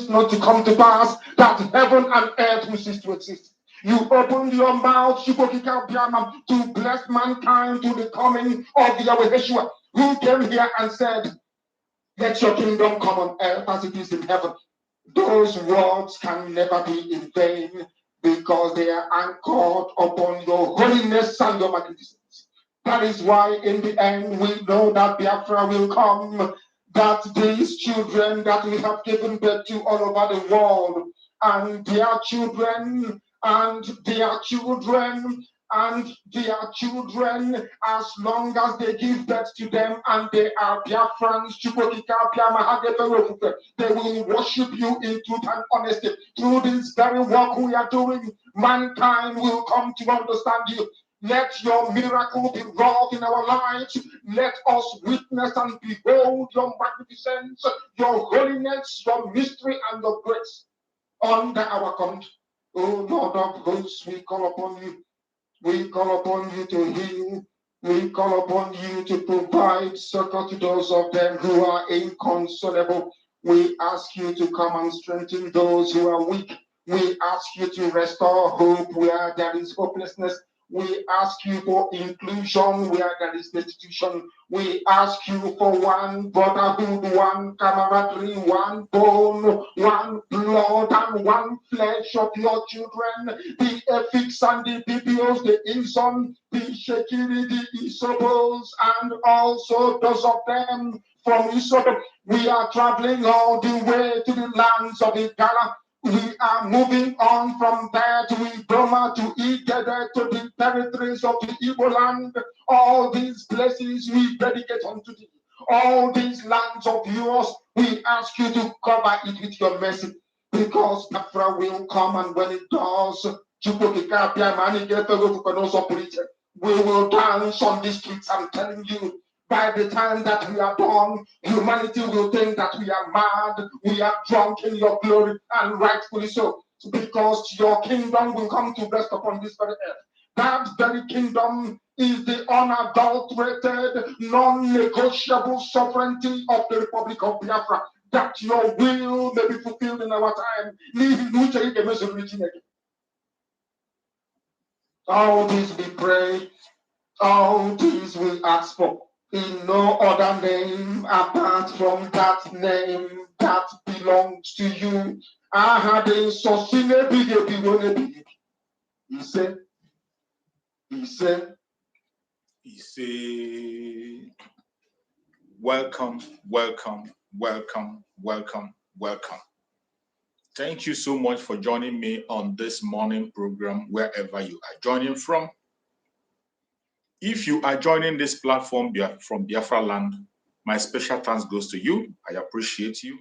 Not to come to pass, that heaven and earth will cease to exist. You opened your mouth, to bless mankind to the coming of Yahweh Yeshua, who came here and said, let your kingdom come on earth as it is in heaven. Those words can never be in vain because they are anchored upon your holiness and your magnificence. That is why in the end we know that Biafra will come, that these children that we have given birth to all over the world, and their children, and their children, and their children, as long as they give birth to them and they are Biafrans, they will worship you in truth and honesty. Through this very work we are doing, mankind will come to understand you. Let your miracle be wrought in our lives. Let us witness and behold your magnificence, your holiness, your mystery, and your grace under our command. O Lord of hosts, we call upon you. We call upon you to heal. We call upon you to provide succor to those of them who are inconsolable. We ask you to come and strengthen those who are weak. We ask you to restore hope where there is hopelessness. We ask you for inclusion where there is destitution. We ask you for one brotherhood, one camaraderie, one bone, one blood, and one flesh of your children. The Ephics and the Bibios, the Inson, the Shekiri, the Isobos, and also those of them from Isobo. We are traveling all the way to the lands of Igala. We are moving on from there to Idoma, to Igede, to the territories of the Igbo land. All these places we dedicate unto thee. All these lands of yours, we ask you to cover it with your mercy. Because Biafra will come, and when it does, we will dance on the streets. I'm telling you. By the time that we are done, humanity will think that we are mad, we are drunk in your glory, and rightfully so, because your kingdom will come to rest upon this very earth. That very kingdom is the unadulterated, non-negotiable sovereignty of the Republic of Biafra, that your will may be fulfilled in our time. All this we pray, all this we ask for. In no other name apart from that name that belongs to you. He said, welcome, welcome, welcome, welcome, welcome. Thank you so much for joining me on this morning program, wherever you are joining from. If you are joining this platform from Biafra land, my special thanks goes to you. I appreciate you.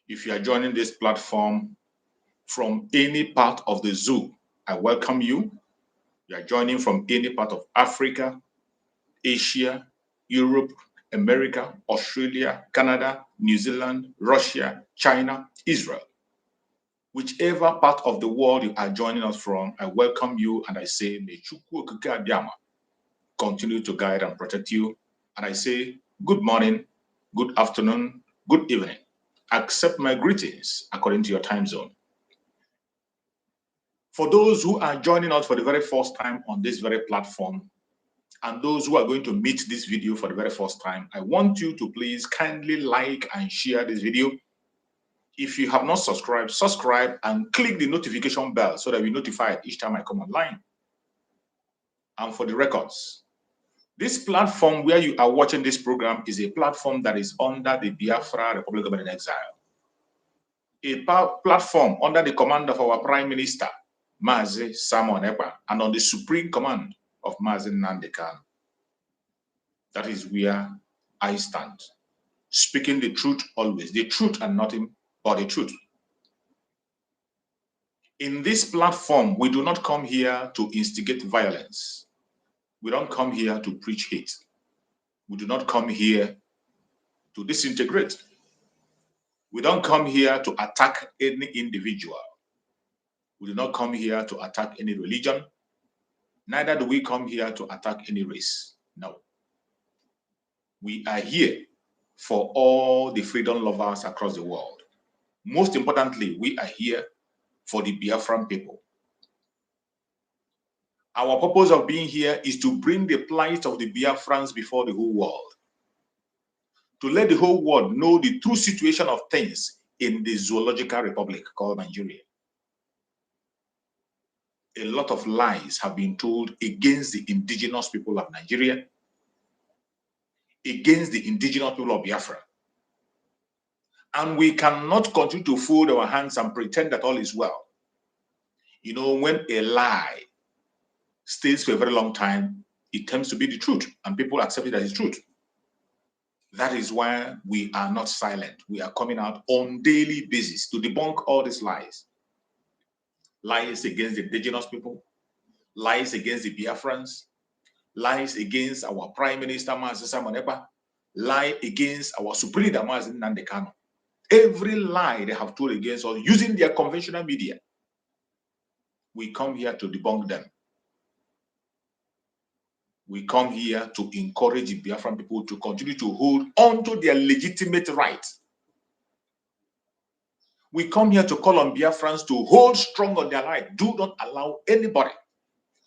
If you are joining this platform from any part of the zoo, I welcome you. You are joining from any part of Africa, Asia, Europe, America, Australia, Canada, New Zealand, Russia, China, Israel. Whichever part of the world you are joining us from, I welcome you and I say, may Chukwu Okike Abịama continue to guide and protect you. And I say, good morning, good afternoon, good evening. Accept my greetings according to your time zone. For those who are joining us for the very first time on this very platform, and those who are going to meet this video for the very first time, I want you to please kindly like and share this video. If you have not subscribed, subscribe and click the notification bell so that you're notified each time I come online. And for the records, this platform where you are watching this program is a platform that is under the Biafra Republic Government in Exile. A platform under the command of our Prime Minister, Mazi Simon Ekpa, and on the supreme command of Mazi Nnamdi Kanu. That is where I stand, speaking the truth always, the truth and nothing but the truth. In this platform, we do not come here to instigate violence. We don't come here to preach hate. We do not come here to disintegrate. We don't come here to attack any individual. We do not come here to attack any religion. Neither do we come here to attack any race. No. We are here for all the freedom lovers across the world. Most importantly, we are here for the Biafran people. Our purpose of being here is to bring the plight of the Biafrans before the whole world. To let the whole world know the true situation of things in the zoological republic called Nigeria. A lot of lies have been told against the indigenous people of Nigeria, against the indigenous people of Biafra. And we cannot continue to fold our hands and pretend that all is well. You know, when a lie stays for a very long time, it tends to be the truth, and people accept it as the truth. That is why we are not silent. We are coming out on a daily basis to debunk all these lies. Lies against the indigenous people, lies against the Biafrans, lies against our Prime Minister, Mazi Simon Ekpa, lie against our Supreme Leader, Mazi Nnamdi Kanu. Every lie they have told against us using their conventional media, we come here to debunk them. We come here to encourage the Biafran people to continue to hold on to their legitimate rights. We come here to call on Biafrans to hold strong on their right. Do not allow anybody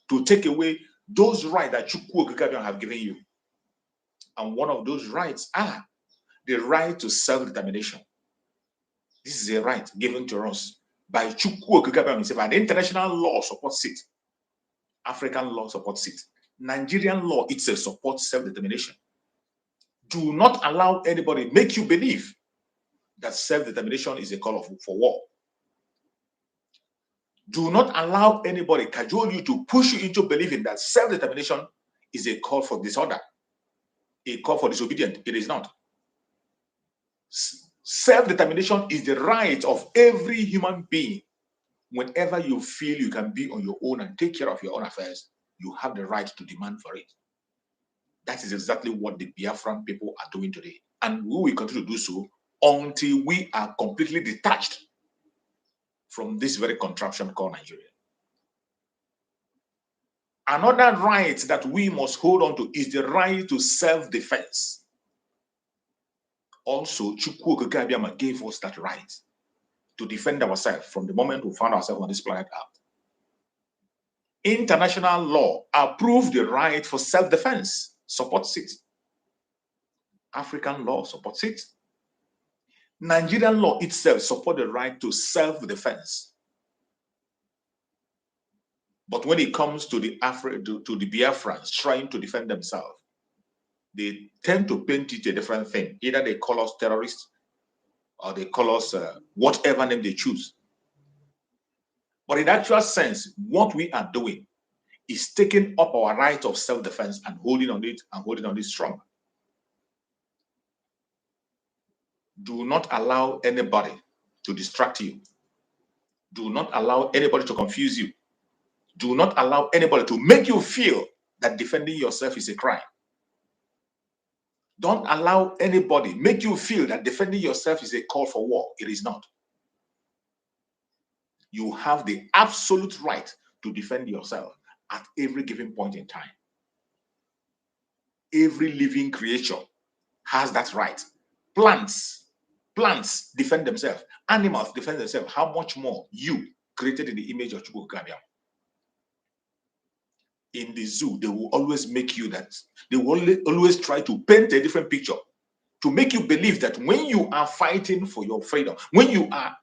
to take away those rights that Chukwu Okike Abịama have given you. And one of those rights are the right to self-determination. This is a right given to us by Chukwu Okike Abịama himself, and international law supports it. African law supports it. Nigerian law itself supports self-determination. Do not allow anybody make you believe that self-determination is a call for war. Do not allow anybody cajole you to push you into believing that self-determination is a call for disorder, a call for disobedience. It is not. Self-determination is the right of every human being. Whenever you feel you can be on your own and take care of your own affairs, you have the right to demand for it. That is exactly what the Biafran people are doing today. And we will continue to do so until we are completely detached from this very contraption called Nigeria. Another right that we must hold on to is the right to self-defense. Also, Chukwu Okike Abịama gave us that right to defend ourselves from the moment we found ourselves on this planet Earth. International law approves the right for self-defense, supports it. African law supports it. Nigerian law itself supports the right to self-defense. But when it comes to the Biafrans trying to defend themselves, they tend to paint it a different thing. Either they call us terrorists or they call us whatever name they choose. But in actual sense, what we are doing is taking up our right of self-defense and holding on it strong. Do not allow anybody to distract you. Do not allow anybody to confuse you. Do not allow anybody to make you feel that defending yourself is a crime. Don't allow anybody make you feel that defending yourself is a call for war. It is not. You have the absolute right to defend yourself at every given point in time. Every living creature has that right. Plants defend themselves. Animals defend themselves. How much more you, created in the image of Chukwukabiam? In the zoo, they will always make you that. They will always try to paint a different picture to make you believe that when you are fighting for your freedom, when you are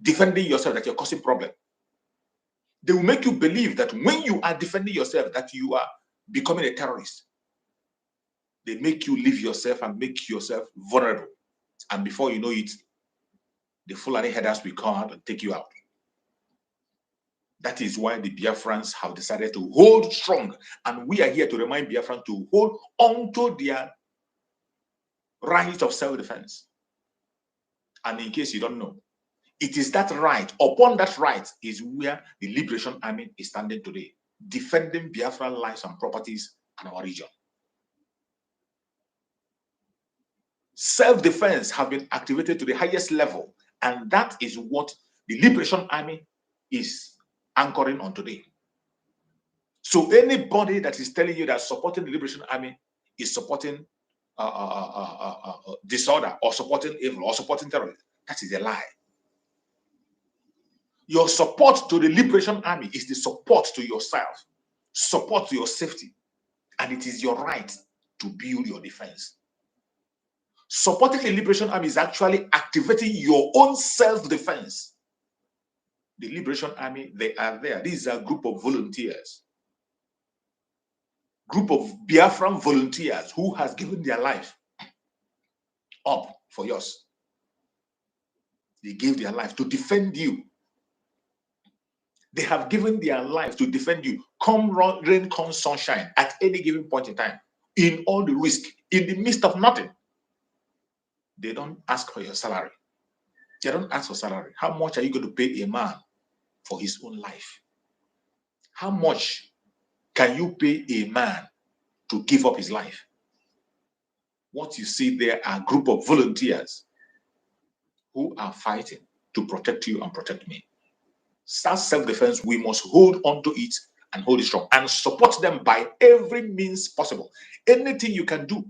defending yourself, that you're causing problem. They will make you believe that when you are defending yourself, that you are becoming a terrorist. They make you leave yourself and make yourself vulnerable. And before you know it, the Fulani headers will come out and take you out. That is why the Biafrans have decided to hold strong. And we are here to remind Biafrans to hold on to their right of self-defense. And in case you don't know, it is that right, upon that right is where the Liberation Army is standing today, defending Biafran lives and properties and our region. Self-defense have been activated to the highest level, and that is what the Liberation Army is anchoring on today. So anybody that is telling you that supporting the Liberation Army is supporting disorder or supporting evil or supporting terrorism, that is a lie. Your support to the Liberation Army is the support to yourself, support to your safety, and it is your right to build your defense. Supporting the Liberation Army is actually activating your own self-defense. The Liberation Army, they are there. This is a group of volunteers, group of Biafran volunteers who has given their life up for yours. They gave their life to defend you. They have given their life to defend you. Come rain, come sunshine, at any given point in time, in all the risk, in the midst of nothing. They don't ask for your salary. They don't ask for salary. How much are you going to pay a man for his own life? How much can you pay a man to give up his life? What you see there are a group of volunteers who are fighting to protect you and protect me. That self-defense, we must hold on to it and hold it strong and support them by every means possible. Anything you can do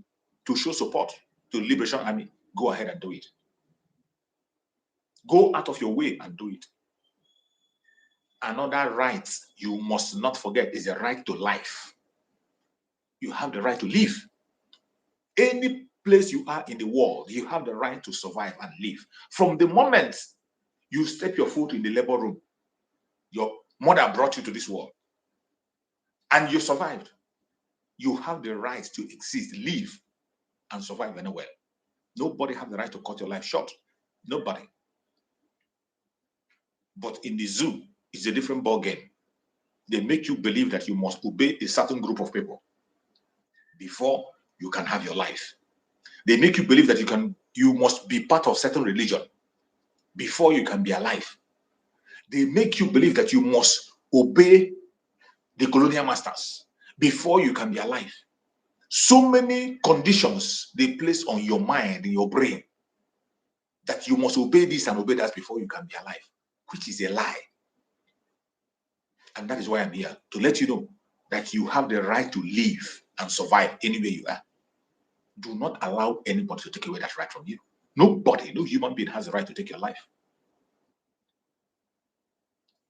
to show support to the Liberation Army, go ahead and do it. Go out of your way and do it. Another right you must not forget is the right to life. You have the right to live. Any place you are in the world, you have the right to survive and live. From the moment you step your foot in the labor room, your mother brought you to this world, and you survived. You have the right to exist, live, and survive anywhere. Nobody has the right to cut your life short. Nobody. But in the zoo, it's a different ball game. They make you believe that you must obey a certain group of people before you can have your life. They make you believe that you must be part of certain religion before you can be alive. They make you believe that you must obey the colonial masters before you can be alive. So many conditions they place on your mind, in your brain, that you must obey this and obey that before you can be alive, which is a lie. And that is why I'm here, to let you know that you have the right to live and survive anywhere you are. Do not allow anybody to take away that right from you. Nobody, no human being has the right to take your life.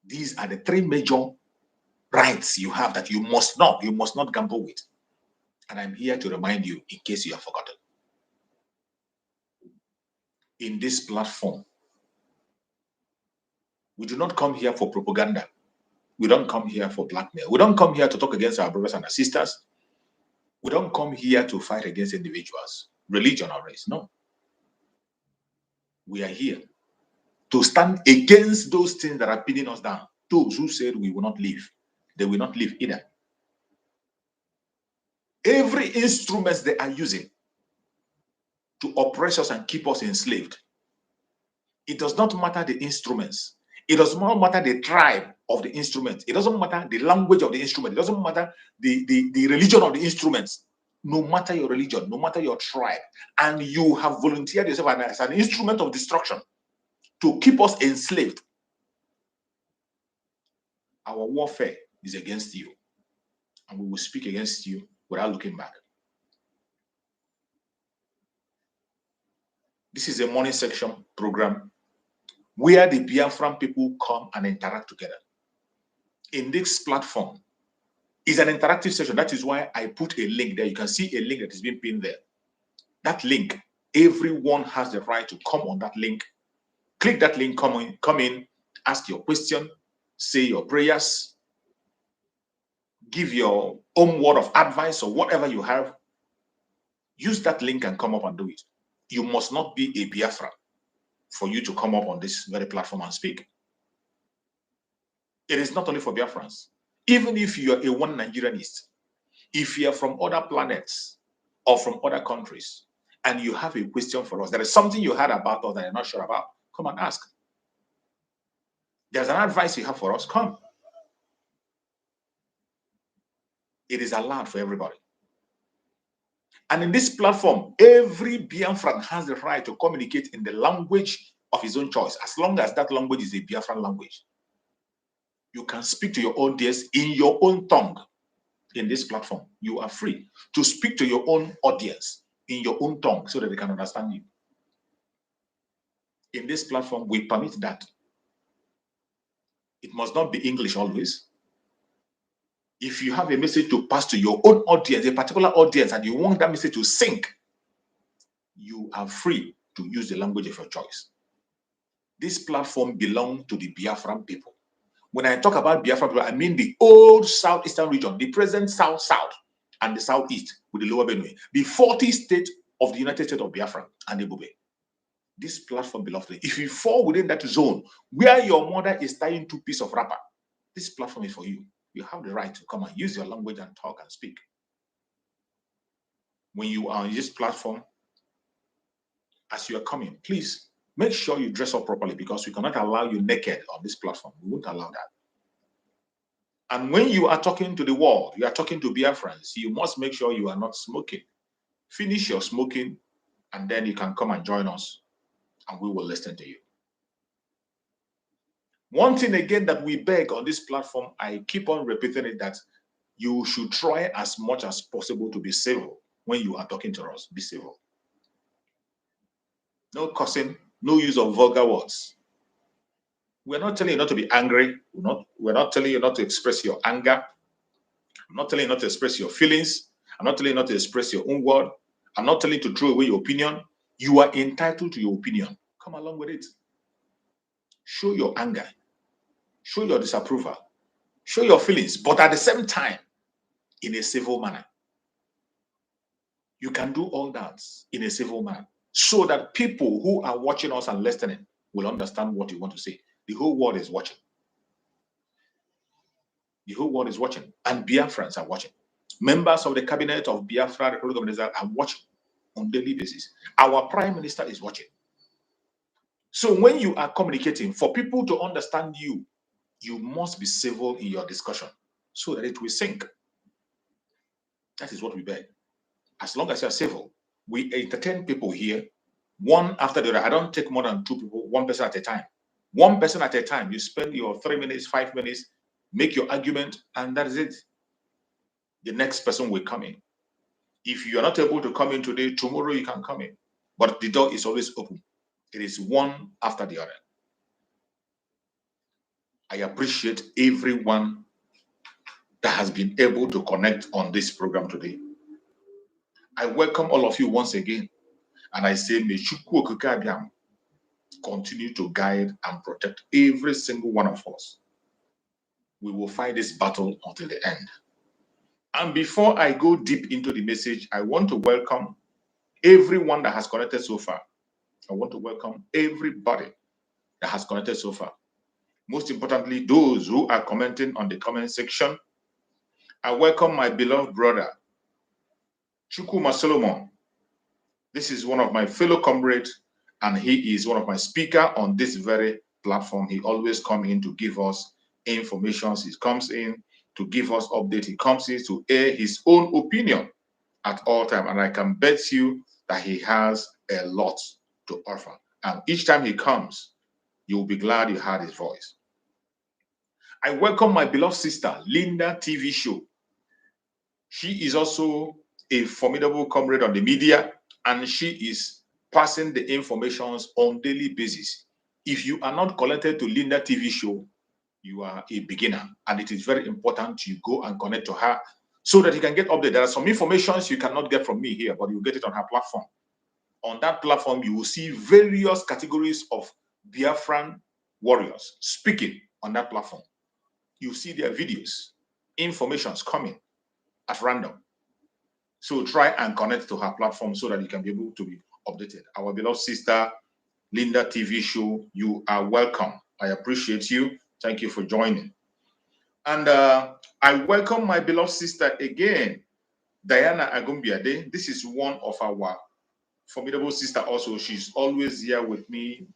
These are the three major rights you have that you must not gamble with. And I'm here to remind you in case you have forgotten. In this platform, we do not come here for propaganda. We don't come here for blackmail. We don't come here to talk against our brothers and our sisters. We don't come here to fight against individuals, religion or race. No. We are here to stand against those things that are pinning us down. Those who said we will not live, they will not live either. Every instrument they are using to oppress us and keep us enslaved. It does not matter the instruments. It does not matter the tribe of the instrument. It doesn't matter the language of the instrument. It doesn't matter the religion of the instruments. No matter your religion, no matter your tribe, and you have volunteered yourself as an instrument of destruction to keep us enslaved, our warfare is against you, and we will speak against you without looking back. This is a morning section program where the Biafran people come and interact together. In this platform is an interactive session. That is why I put a link there. You can see a link that is being pinned there. That link, everyone has the right to come on that link. Click that link, come in, ask your question, say your prayers, give your own word of advice or whatever you have. Use that link and come up and do it. You must not be a Biafra for you to come up on this very platform and speak. It is not only for Biafrans. Even if you are a one Nigerianist, if you are from other planets or from other countries, and you have a question for us, there is something you heard about us that you're not sure about, come and ask. There's an advice you have for us, come. It is allowed for everybody. And in this platform, every Biafran has the right to communicate in the language of his own choice, as long as that language is a Biafran language. You can speak to your audience in your own tongue in this platform. You are free to speak to your own audience in your own tongue so that they can understand you. In this platform, we permit that. It must not be English always. If you have a message to pass to your own audience, a particular audience, and you want that message to sink, you are free to use the language of your choice. This platform belongs to the Biafran people. When I talk about Biafran people, I mean the old southeastern region, the present south-south, and the southeast with the lower Benue, the 40 states of the United States of Biafra and Ebube. This platform belongs to you. If you fall within that zone where your mother is tying 2 pieces of wrapper, this platform is for you. You have the right to come and use your language and talk and speak. When you are on this platform, as you are coming, please make sure you dress up properly, because we cannot allow you naked on this platform. We won't allow that. And when you are talking to the world, you are talking to Biafrans, you must make sure you are not smoking. Finish your smoking, and then you can come and join us, and we will listen to you. One thing again that we beg on this platform, I keep on repeating it, that you should try as much as possible to be civil when you are talking to us. Be civil. No cussing, no use of vulgar words. We're not telling you not to be angry. We're not telling you not to express your anger. I'm not telling you not to express your feelings. I'm not telling you not to express your own word. I'm not telling you to throw away your opinion. You are entitled to your opinion. Come along with it. Show your anger. Show your disapproval. Show your feelings, but at the same time, in a civil manner. You can do all that in a civil manner, so that people who are watching us and listening will understand what you want to say. The whole world is watching. The whole world is watching, and Biafrans are watching. Members of the cabinet of Biafra Republic of Nigeria are watching on daily basis. Our prime minister is watching. So when you are communicating, for people to understand you, you must be civil in your discussion so that it will sink. That is what we beg. As long as you're civil, we entertain people here, one after the other. I don't take more than 2 people, 1 person at a time. 1 person at a time. You spend your 3 minutes, 5 minutes, make your argument, and that is it. The next person will come in. If you are not able to come in today, tomorrow you can come in. But the door is always open. It is one after the other. I appreciate everyone that has been able to connect on this program today. I welcome all of you once again. And I say, may Chukwu Okike Abiam continue to guide and protect every single one of us. We will fight this battle until the end. And before I go deep into the message, I want to welcome everyone that has connected so far. I want to welcome everybody that has connected so far. Most importantly, those who are commenting on the comment section. I welcome my beloved brother, Chukuma Solomon. This is one of my fellow comrades, and he is one of my speakers on this very platform. He always comes in to give us information. He comes in to give us update. He comes in to air his own opinion at all time, and I can bet you that he has a lot to offer. And each time he comes, you'll be glad you heard his voice. I welcome my beloved sister, Linda TV Show. She is also a formidable comrade on the media, and she is passing the informations on daily basis. If you are not connected to Linda TV Show, you are a beginner, and it is very important you go and connect to her so that you can get updated. There are some informations you cannot get from me here, but you get it on her platform. On that platform, you will see various categories of Biafran warriors speaking on that platform. You see their videos, informations coming at random. So try and connect to her platform so that you can be able to be updated. Our beloved sister, Linda TV Show, you are welcome. I appreciate you. Thank you for joining. And I welcome my beloved sister again, Diana Agumbiade. This is one of our formidable sister also. She's always here with me.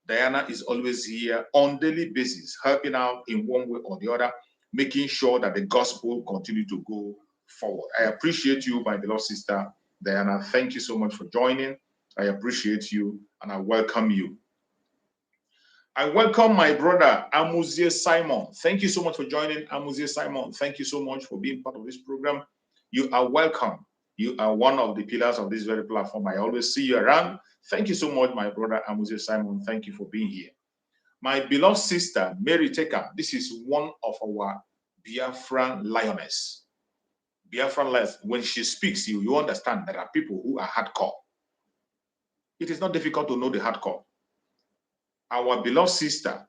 Diana is always here on daily basis, helping out in one way or the other, making sure that the gospel continue to go forward. I appreciate you, my beloved sister Diana. Thank you so much for joining. I appreciate you and I welcome you. I welcome my brother Amuzie Simon. Thank you so much for joining, Amuzie Simon. Thank you so much for being part of this program. You are welcome. You are one of the pillars of this very platform. I always see you around. Thank you so much, my brother Amuzie Simon. Thank you for being here. My beloved sister, Mary Teka. This is one of our Biafran lioness. Biafran lioness. When she speaks, you understand there are people who are hardcore. It is not difficult to know the hardcore. Our beloved sister,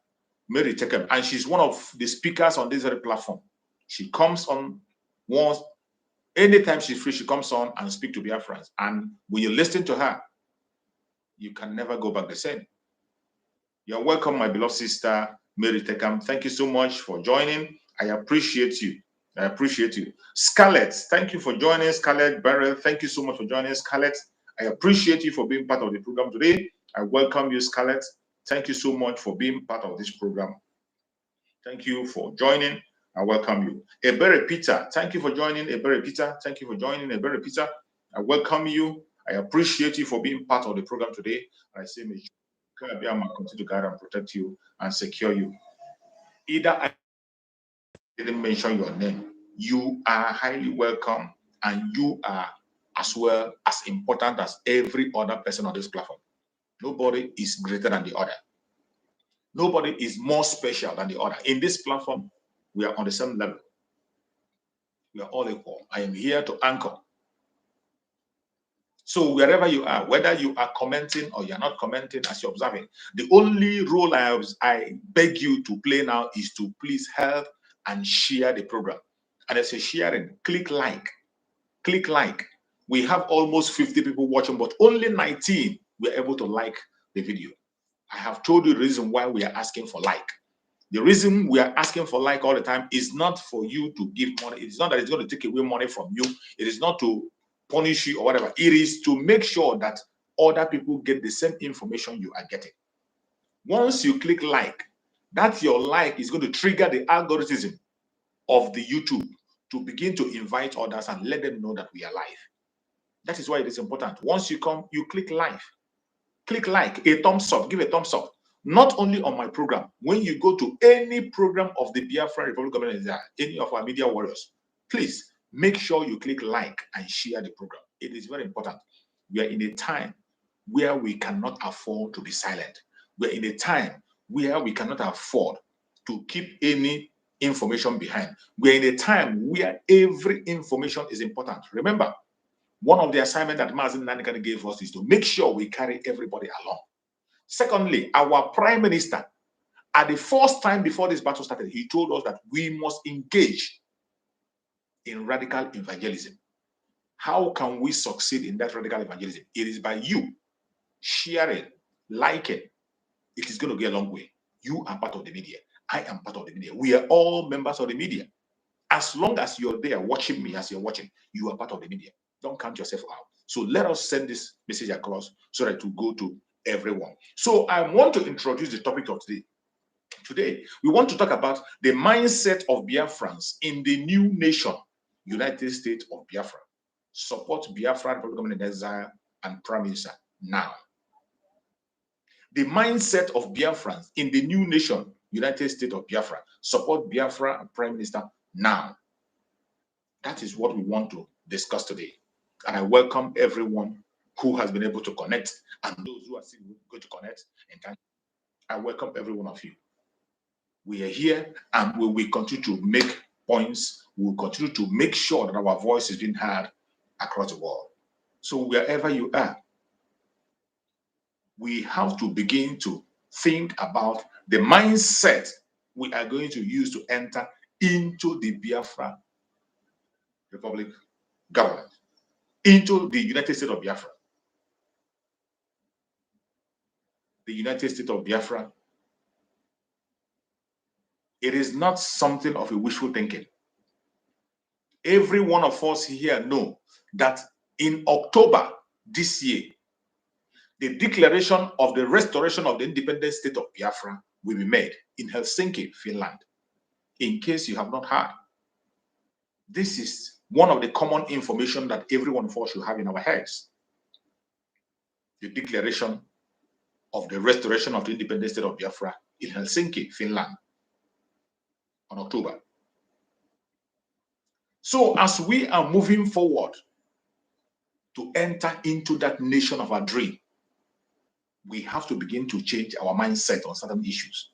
Mary Teka, and she's one of the speakers on this very platform. She comes on once, anytime she's free, she comes on and speaks to Biafrans. And when you listen to her, you can never go back the same. You're welcome, my beloved sister, Mary Tekam. Thank you so much for joining. I appreciate you. I appreciate you. Scarlett, thank you for joining. Scarlett Barrel, thank you so much for joining. Scarlett, I appreciate you for being part of the program today. I welcome you, Scarlett. Thank you so much for being part of this program. Thank you for joining. I welcome you. Ebere Peter, thank you for joining. Ebere Peter, thank you for joining. Ebere Peter, I welcome you. I appreciate you for being part of the program today. I say, may God continue to guide and protect you and secure you. Either I didn't mention your name, you are highly welcome, and you are as well as important as every other person on this platform. Nobody is greater than the other. Nobody is more special than the other. In this platform, we are on the same level. We are all equal. I am here to anchor. So wherever you are, whether you are commenting or you're not commenting as you're observing, the only role I beg you to play now is to please help and share the program. And as a sharing, click like. Click like. We have almost 50 people watching, but only 19 were able to like the video. I have told you the reason why we are asking for like. The reason we are asking for like all the time is not for you to give money. It's not that it's going to take away money from you. It is not to punish you or whatever. It is to make sure that other people get the same information you are getting. Once you click like, that your like is going to trigger the algorithm of the YouTube to begin to invite others and let them know that we are live. That is why it is important. Once you come, you click live. Click like, a thumbs up, give a thumbs up. Not only on my program, when you go to any program of the Biafra Republic Government, any of our media warriors, please make sure you click like and share the program. It is very important. We are in a time where we cannot afford to be silent. We are in a time where we cannot afford to keep any information behind. We are in a time where every information is important. Remember, one of the assignments that Mazin Nanikani gave us is to make sure we carry everybody along. Secondly, our prime minister, at the first time before this battle started, he told us that we must engage in radical evangelism. How can we succeed in that radical evangelism? It is by you sharing, liking. It is going to go a long way. You are part of the media. I am part of the media. We are all members of the media. As long as you're there watching me as you're watching, you are part of the media. Don't count yourself out. So let us send this message across so that it will go to everyone. So I want to introduce the topic of today. Today, we want to talk about the mindset of Biafrans in the new nation, United States of Biafra. Support Biafra, Republic Government in Exile, and Prime Minister now. The mindset of Biafrans in the new nation, United States of Biafra. Support Biafra and Prime Minister now. That is what we want to discuss today. And I welcome everyone who has been able to connect and those who are still going to connect. I welcome every one of you. We are here and we will continue to make points. We will continue to make sure that our voice is being heard across the world. So wherever you are, we have to begin to think about the mindset we are going to use to enter into the Biafra Republic government, into the United States of Biafra. The United States of Biafra, it is not something of a wishful thinking. Every one of us here know that in October this year, the declaration of the restoration of the independent state of Biafra will be made in Helsinki, Finland. In case you have not heard, this is one of the common information that every one of us should have in our heads. The declaration of the restoration of the independent state of Biafra in Helsinki, Finland, on October. So as we are moving forward to enter into that nation of our dream, we have to begin to change our mindset on certain issues.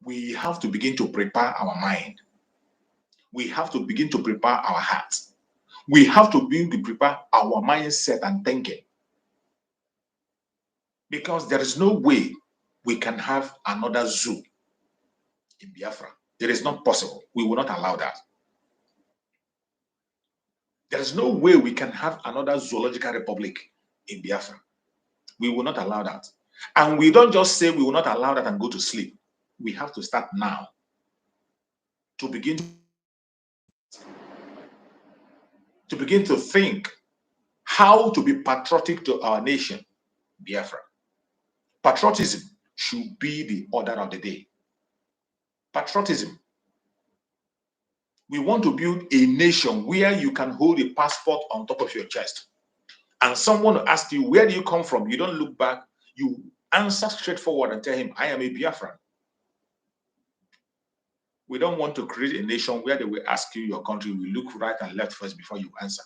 We have to begin to prepare our mind. We have to begin to prepare our hearts. We have to begin to prepare our mindset and thinking. Because there is no way we can have another zoo in Biafra. It is not possible. We will not allow that. There is no way we can have another zoological republic in Biafra. We will not allow that. And we don't just say we will not allow that and go to sleep. We have to start now to begin to think how to be patriotic to our nation, Biafra. Patriotism should be the order of the day. Patriotism. We want to build a nation where you can hold a passport on top of your chest. And someone will ask you, where do you come from? You don't look back. You answer straightforward and tell him, I am a Biafran. We don't want to create a nation where they will ask you your country. You look right and left first before you answer.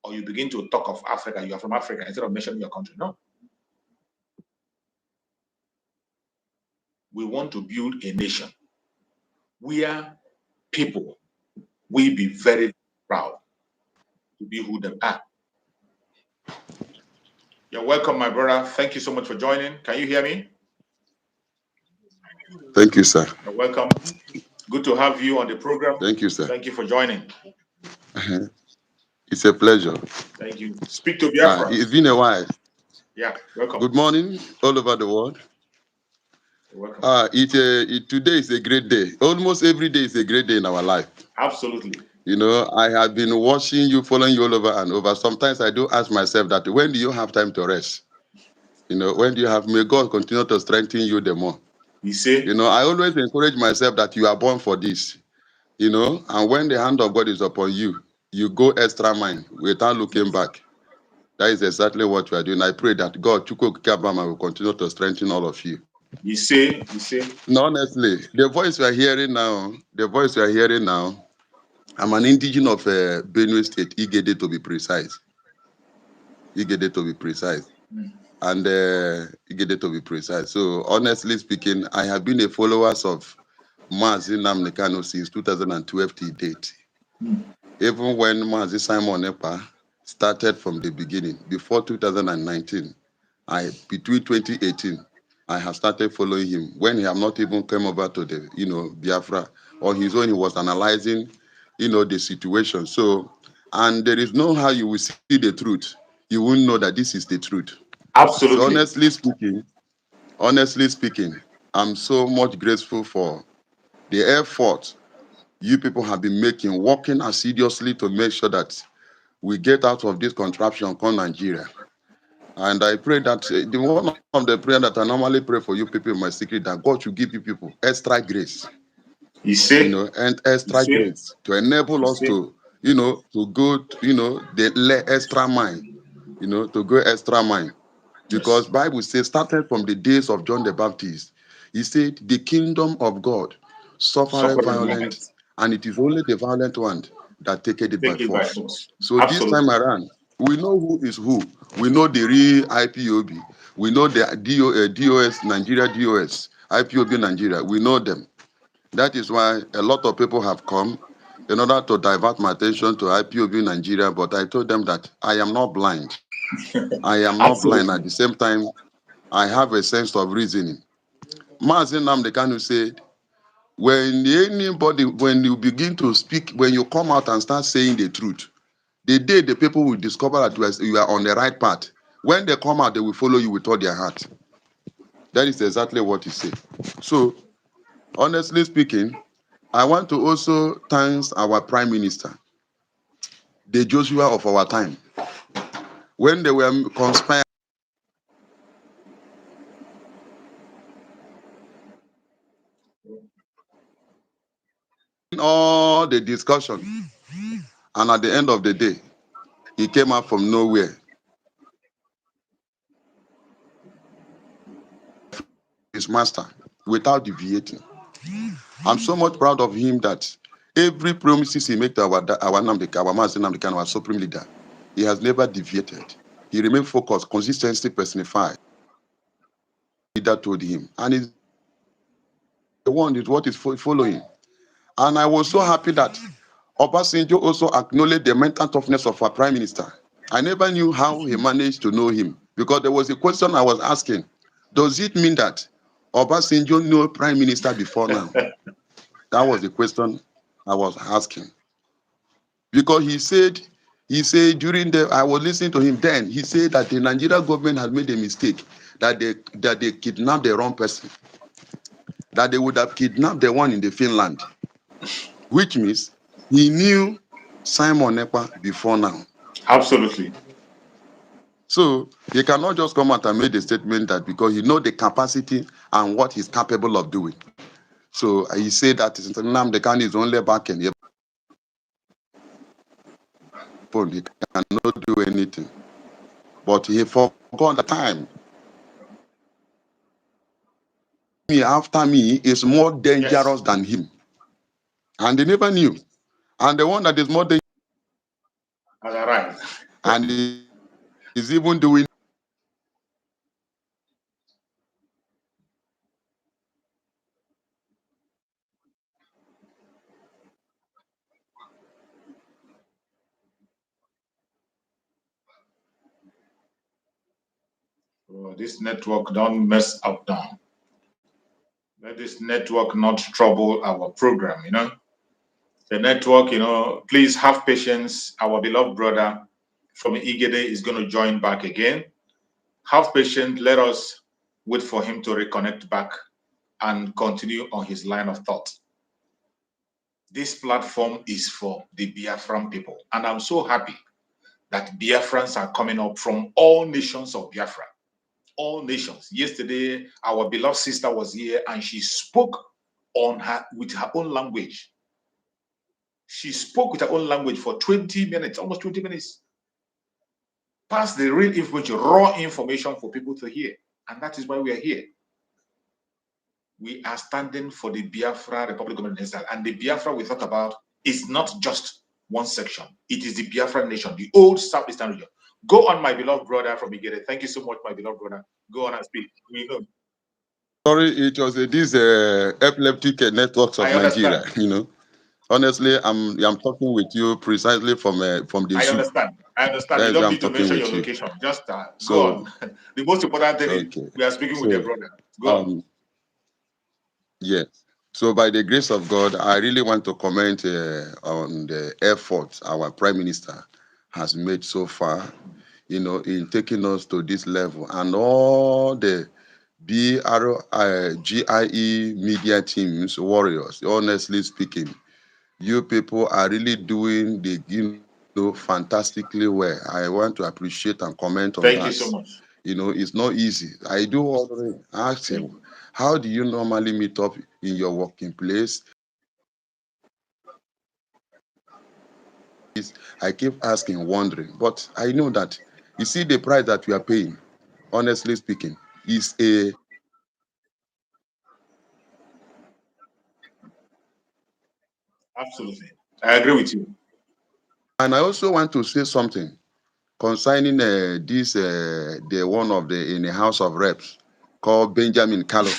Or you begin to talk of Africa. You are from Africa instead of mentioning your country. No. We want to build a nation where people will be very proud to be who they are. You're welcome, my brother. Thank you so much for joining. Can you hear me? Thank you, sir. You're welcome. Good to have you on the program. Thank you, sir. Thank you for joining. It's a pleasure. Thank you. Speak to Biafra. It's been a while. Yeah, welcome. Good morning, all over the world. You're welcome. Today is a great day. Almost every day is a great day in our life. Absolutely. You know, I have been watching you, following you all over and over. Sometimes I do ask myself that, when do you have time to rest? You know, when do you have, may God continue to strengthen you the more. You see? You know, I always encourage myself that you are born for this. You know, and when the hand of God is upon you, you go extra mile without looking back. That is exactly what you are doing. I pray that God, Chukwu Kabama, will continue to strengthen all of you. You see? No, honestly, the voice we are hearing now, I'm an indigenous of Benue State, Igede to be precise. Igede to be precise. And Igede to be precise. So, honestly speaking, I have been a follower of Mazi Nnamdi Kanu since 2012 till date. Even when Mazi Simon Ekpa started from the beginning, before 2019, between 2018, I have started following him. When he have not even come over to the, Biafra, on his own, he was analyzing, the situation. So, and there is no how you will see the truth. You won't know that this is the truth. Absolutely. So honestly speaking, I'm so much grateful for the effort you people have been working assiduously to make sure that we get out of this contraption called Nigeria. And I pray that the one of the prayer that I normally pray for you people in my secret, that God should give you people extra grace. You see? And extra grace to enable us to, to go, the extra mile, to go extra mile. Because Bible says, started from the days of John the Baptist, he said, the kingdom of God suffered violence, and it is only the violent one that taketh it by force. So this time around, we know who is who. We know the real IPOB. We know the DOS, Nigeria DOS, IPOB Nigeria. We know them. That is why a lot of people have come in order to divert my attention to IPOB Nigeria, but I told them that I am not blind. I am not blind. At the same time, I have a sense of reasoning. Mazen Namdekanu said, when you begin to speak, when you come out and start saying the truth, the day the people will discover that you are on the right path, when they come out, they will follow you with all their heart. That is exactly what he said. So, honestly speaking, I want to also thank our Prime Minister, the Joshua of our time. When they were conspiring all the discussion, and at the end of the day, he came out from nowhere. His master, without deviating. I'm so much proud of him that every promises he made to our Master Namdekan, our supreme leader, he has never deviated. He remained focused, consistency personified. Leader told him, and it's the one is what is following. And I was so happy that Obasanjo also acknowledged the mental toughness of our prime minister. I never knew how he managed to know him, because there was a question I was asking. Does it mean that Obasanjo knew prime minister before now? That was the question I was asking. Because he said during I was listening to him then, he said that the Nigerian government had made a mistake, that they kidnapped the wrong person, that they would have kidnapped the one in the Finland, which means he knew Simon Ekpa before now. Absolutely. So he cannot just come out and make the statement that because he knows the capacity and what he's capable of doing. So he said that Nnamdi Kanu is only back in the phone. He cannot do anything. But he forgot the time. Me after me is more dangerous than him. And they never knew. And the one that is more dangerous and is even doing. Oh, this network don't mess up now. Let this network not trouble our program, The network, please have patience. Our beloved brother from Igede is going to join back again. Have patience. Let us wait for him to reconnect back and continue on his line of thought. This platform is for the Biafran people. And I'm so happy that Biafrans are coming up from all nations of Biafra. All nations. Yesterday, our beloved sister was here and she spoke with her own language. She spoke with her own language for 20 minutes, almost 20 minutes. Pass the real information, raw information for people to hear. And that is why we are here. We are standing for the Biafra Republic of Nigeria. And the Biafra we thought about is not just one section. It is the Biafra nation, the old Southeastern region. Go on, my beloved brother from Igede. Thank you so much, my beloved brother. Go on and speak. We know. Sorry, it was these epileptic networks of Nigeria, Honestly, I'm talking with you precisely from the zoo. I understand. You don't need to mention your location. Just go on. The most important thing is we are speaking with your brother. Go on. Yes. So by the grace of God, I really want to comment on the effort our Prime Minister has made so far, in taking us to this level, and all the GIE media teams, warriors, honestly speaking, You people are really doing the fantastically well. I want to appreciate and comment on Thank that. you so much. It's not easy. I do already ask you, how do you normally meet up in your working place? I keep asking, wondering, but I know that you see the price that we are paying, honestly speaking, is a Absolutely. I agree with you. and I also want to say something concerning this the one of the in the House of Reps called Benjamin Kallo.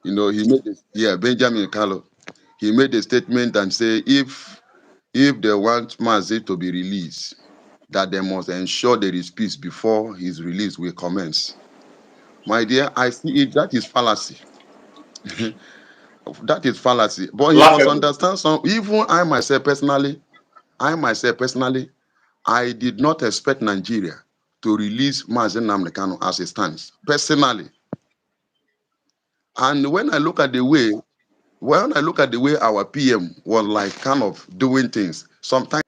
He made this, Benjamin Kallo. He made a statement and say if they want Mazi to be released, that they must ensure there is peace before his release will commence. My dear, I see it. That is fallacy. That is fallacy. But he must Laughable. understand some. Even I myself personally, I did not expect Nigeria to release Mazi Nnamdi Kanu as it stands. Personally. And when I look at the way our PM was like kind of doing things, sometimes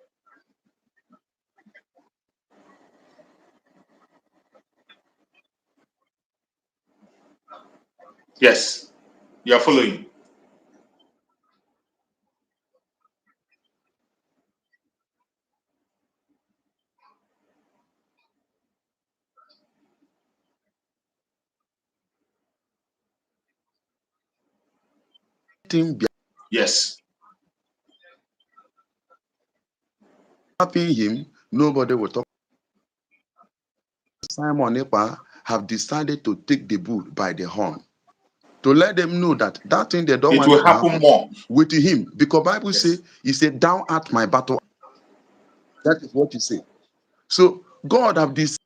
Yes, you are following. Yes. happy him, nobody will talk. Simon Ekpa have decided to take the bull by the horn to let them know that thing they don't It want will it to happen happen more. with him, because Bible say Yes. he said, "Down at my battle." That is what you say. So God have this.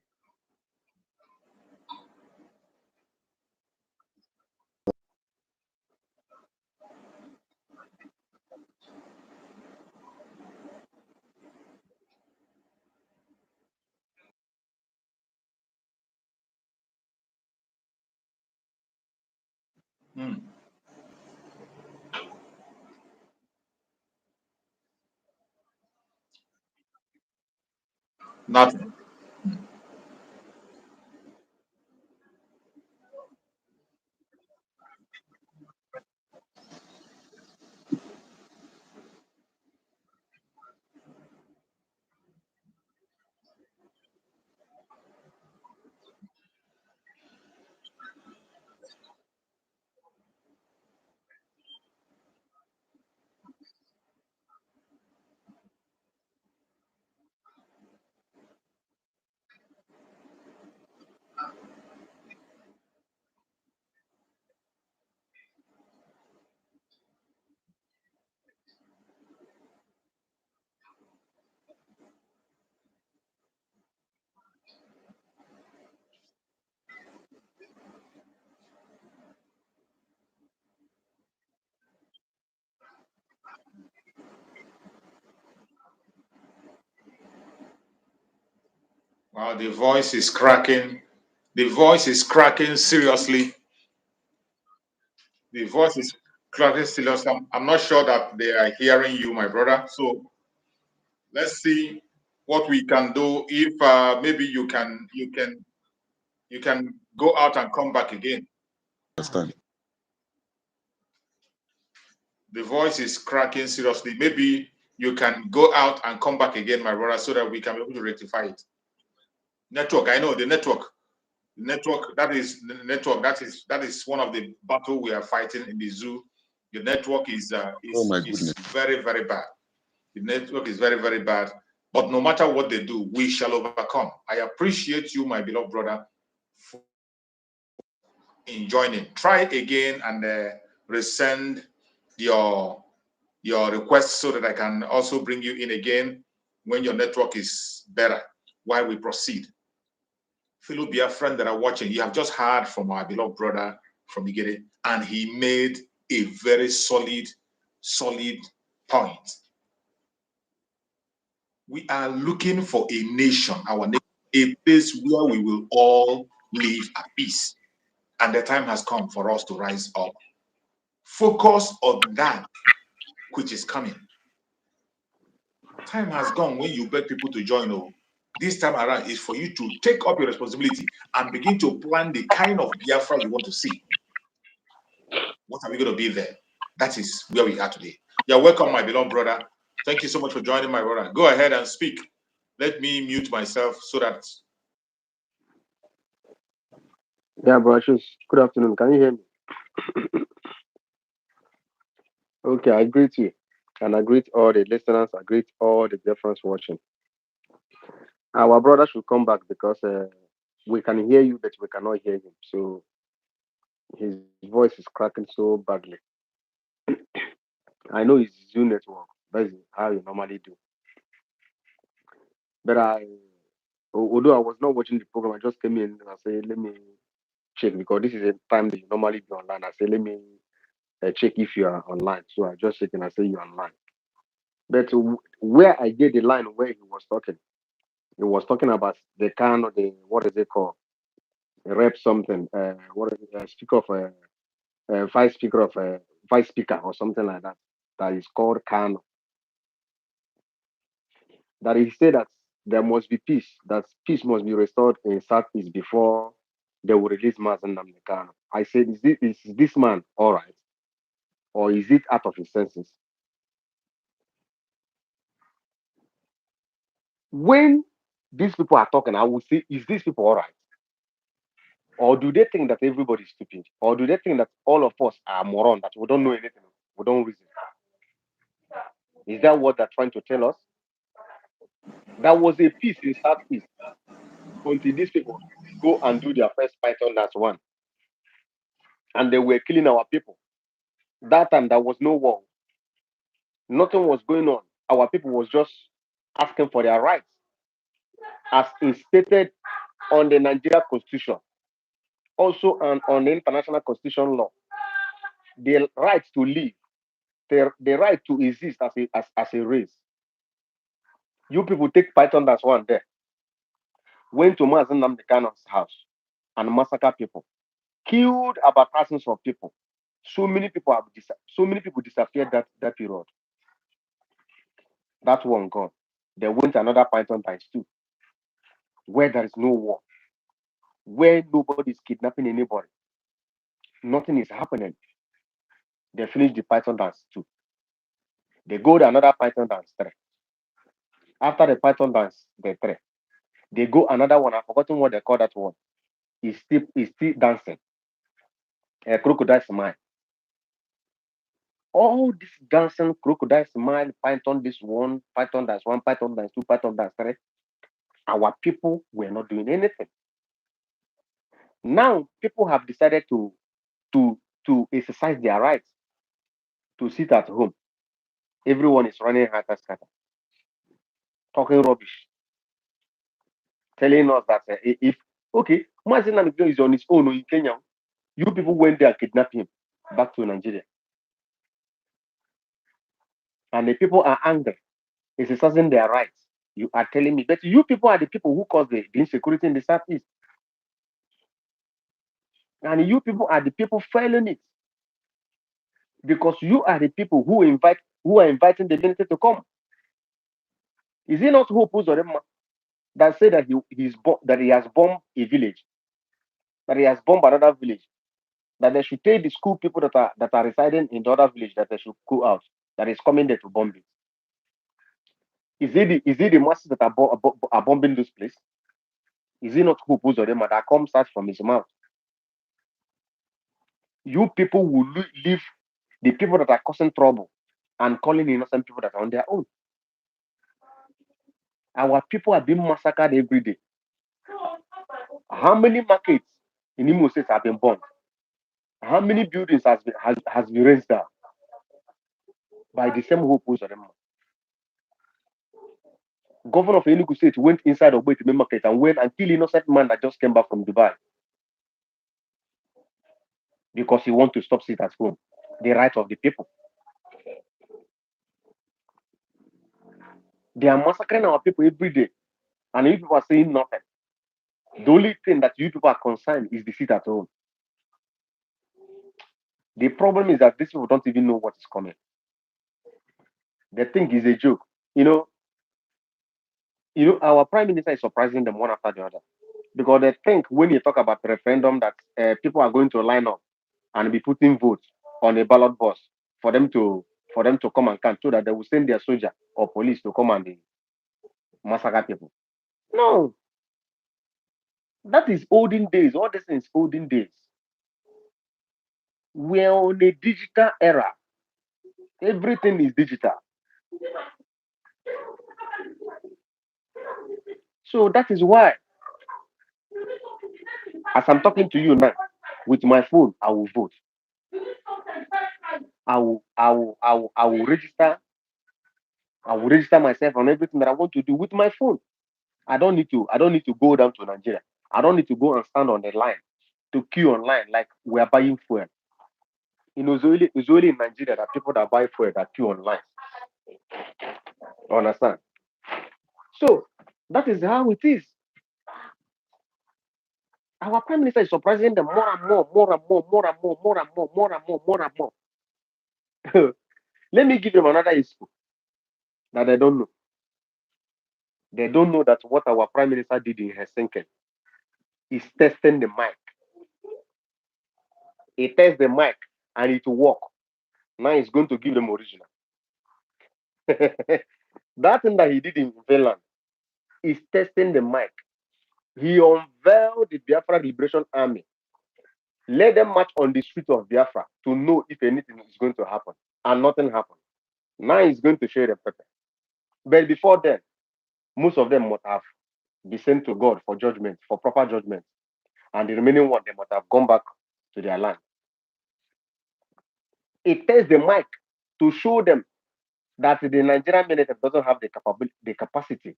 Mm. Nothing. Wow, the voice is cracking. The voice is cracking seriously. The voice is cracking seriously. I'm not sure that they are hearing you, my brother. So let's see what we can do. If maybe you can go out and come back again. Understand? The voice is cracking seriously. Maybe you can go out and come back again, my brother, so that we can be able to rectify it. Network, I know the network. Network, that is the network. That is one of the battle we are fighting in the zoo. The network is Oh my is goodness. very, very bad. The network is very, very bad. But no matter what they do, we shall overcome. I appreciate you, my beloved brother, for joining. Try again and resend your request so that I can also bring you in again when your network is better while we proceed. Fellow Biafran that are watching, you have just heard from our beloved brother from Igede, and he made a very solid point. We are looking for a nation, our nation, a place where we will all live at peace. And the time has come for us to rise up. Focus on that which is coming. time has gone when you beg people to join. Oh, this time around is for you to take up your responsibility and begin to plan the kind of Biafra you want to see. What are we going to be there? That is where we are today. You're welcome, my beloved brother. Thank you so much for joining, my brother. Go ahead and speak. Let me mute myself so that. Yeah, Brashes. Good afternoon. Can you hear me? Okay, I greet you. And I greet all the listeners. I greet all the Biafrans watching. Our brother should come back because we can hear you, but we cannot hear him. So his voice is cracking so badly. I know it's Zoom network. That's how you normally do. But although I was not watching the program, I just came in and I said, let me check because this is a time that you normally be online. I said, let me check if you are online. So I just check and I say you're online. But where I get the line where he was talking about the kind of the what is it called? Rep something. What is it? Speaker of vice speaker of vice speaker or something like that. That is called Kano. That he said that there must be peace. That peace must be restored in Southeast before they will release Mazen Namdi Kano. I said, is this man all right, or is it out of his senses? When these people are talking, I will say, is these people all right? Or do they think that everybody is stupid? Or do they think that all of us are moron, that we don't know anything, we don't reason? Is that what they're trying to tell us? There was a peace in Southeast until these people go and do their first python as one. And they were killing our people. That time there was no war. Nothing was going on. Our people was just asking for their rights as instated on the Nigeria Constitution, also on the international constitution law. The right to live, the right to exist as a race. You people take Python as one there. Went to Mazen Namdekano's house and massacre people. Killed about thousands of people. So many people disappeared that period. That one gone. They went to another Python times two, where there is no war, where nobody is kidnapping anybody. Nothing is happening. They finish the Python dance too. They go to another Python dance three. After the Python dance, the three. They go another one. I've forgotten what they call that one. He's still dancing. A crocodile smile. All this dancing, crocodile smile, Python this one, Python dance one, Python dance two, Python dance three. Our people were not doing anything. Now people have decided to exercise their rights to sit at home. Everyone is running hatter scatter, talking rubbish, telling us that if okay, Mazin Namibio is on his own in Kenya, you people went there and kidnapped him back to Nigeria. And the people are angry, exercising their rights. You are telling me, but you people are the people who caused the insecurity in the Southeast. And you people are the people failing it. Because you are the people who are inviting the military to come. Is it not Hope Uzodinma that said that he has bombed a village, that he has bombed another village, that they should tell the school people that are residing in the other village that they should go out, that is coming there to bomb it? Is it the masses that are bombing this place? Is it not Hope Uzodinma that comes out from his mouth? You people will leave the people that are causing trouble and calling innocent people that are on their own. Our people are being massacred every day. How many markets in Imo State have been bombed? How many buildings has been raised down by the same Hope Uzodinma? Governor of Enugu State went inside of Ogbetime market and went and killed innocent man that just came back from Dubai because he wants to stop sit at home. The right of the people. They are massacring our people every day, and you people are saying nothing. The only thing that you people are concerned is the sit at home. The problem is that these people don't even know what is coming. They think it's a joke. You know, Our prime minister is surprising them one after the other because they think when you talk about referendum that people are going to line up and be putting votes on a ballot box for them to come and count so that they will send their soldier or police to come and massacre people. No, that is olden days. All this is olden days. We're on a digital era. Everything is digital. So that is why, as I'm talking to you now, with my phone, I will vote. I will register. I will register myself on everything that I want to do with my phone. I don't need to go down to Nigeria. I don't need to go and stand on the line to queue online like we are buying fuel. It's only in Nigeria that people that buy fuel that queue online. Understand? So that is how it is. Our prime minister is surprising them more and more, more and more, more and more, more and more, more and more, more and more. Let me give them another issue that they don't know. They don't know that what our prime minister did in Helsinki is testing the mic. He tests the mic and it will work. Now he's going to give them original. That thing that he did in Finland is testing the mic. He unveiled the Biafra Liberation Army. Let them march on the street of Biafra to know if anything is going to happen. And nothing happened. Now he's going to show the pepper. But before then, most of them must have been sent to God for judgment, for proper judgment. And the remaining one, they must have gone back to their land. It tests the mic to show them that the Nigerian military doesn't have the capacity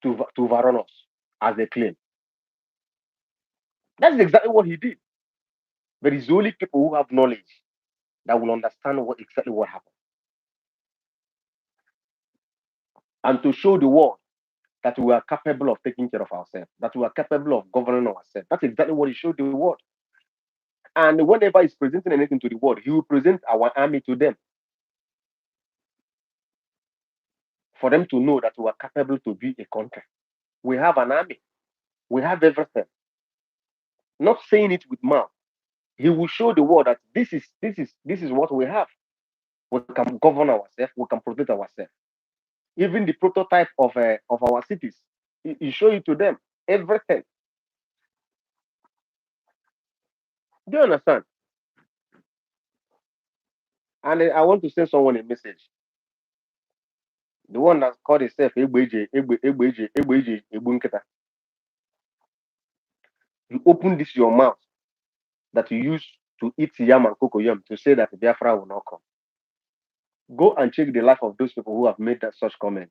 to overrun us, as they claim. That's exactly what he did. But it's only people who have knowledge that will understand exactly what happened. And to show the world that we are capable of taking care of ourselves, that we are capable of governing ourselves. That's exactly what he showed the world. And whenever he's presenting anything to the world, he will present our army to them for them to know that we are capable to be a country. We have an army. We have everything. Not saying it with mouth. He will show the world that this is what we have. We can govern ourselves. We can protect ourselves. Even the prototype of our cities, he show it to them. Everything. Do you understand? And I want to send someone a message. The one that called himself Egbeje. You open this your mouth that you use to eat yam and cocoyam to say that Biafra will not come. Go and check the life of those people who have made that such comment.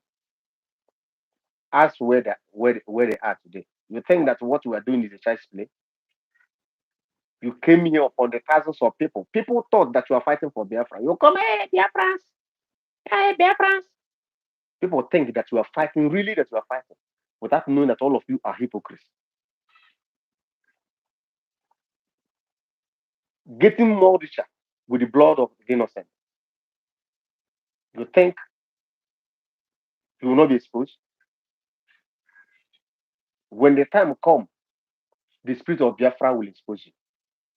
Ask where they are today. You think that what we are doing is a child's play? You came here upon the thousands of people. People thought that you are fighting for Biafra. You come, hey, Biafrans. Hey, Biafrans. People think that you are fighting, really that you are fighting, without knowing that all of you are hypocrites. Getting more richer with the blood of the innocent. You think you will not be exposed? When the time comes, the spirit of Biafra will expose you.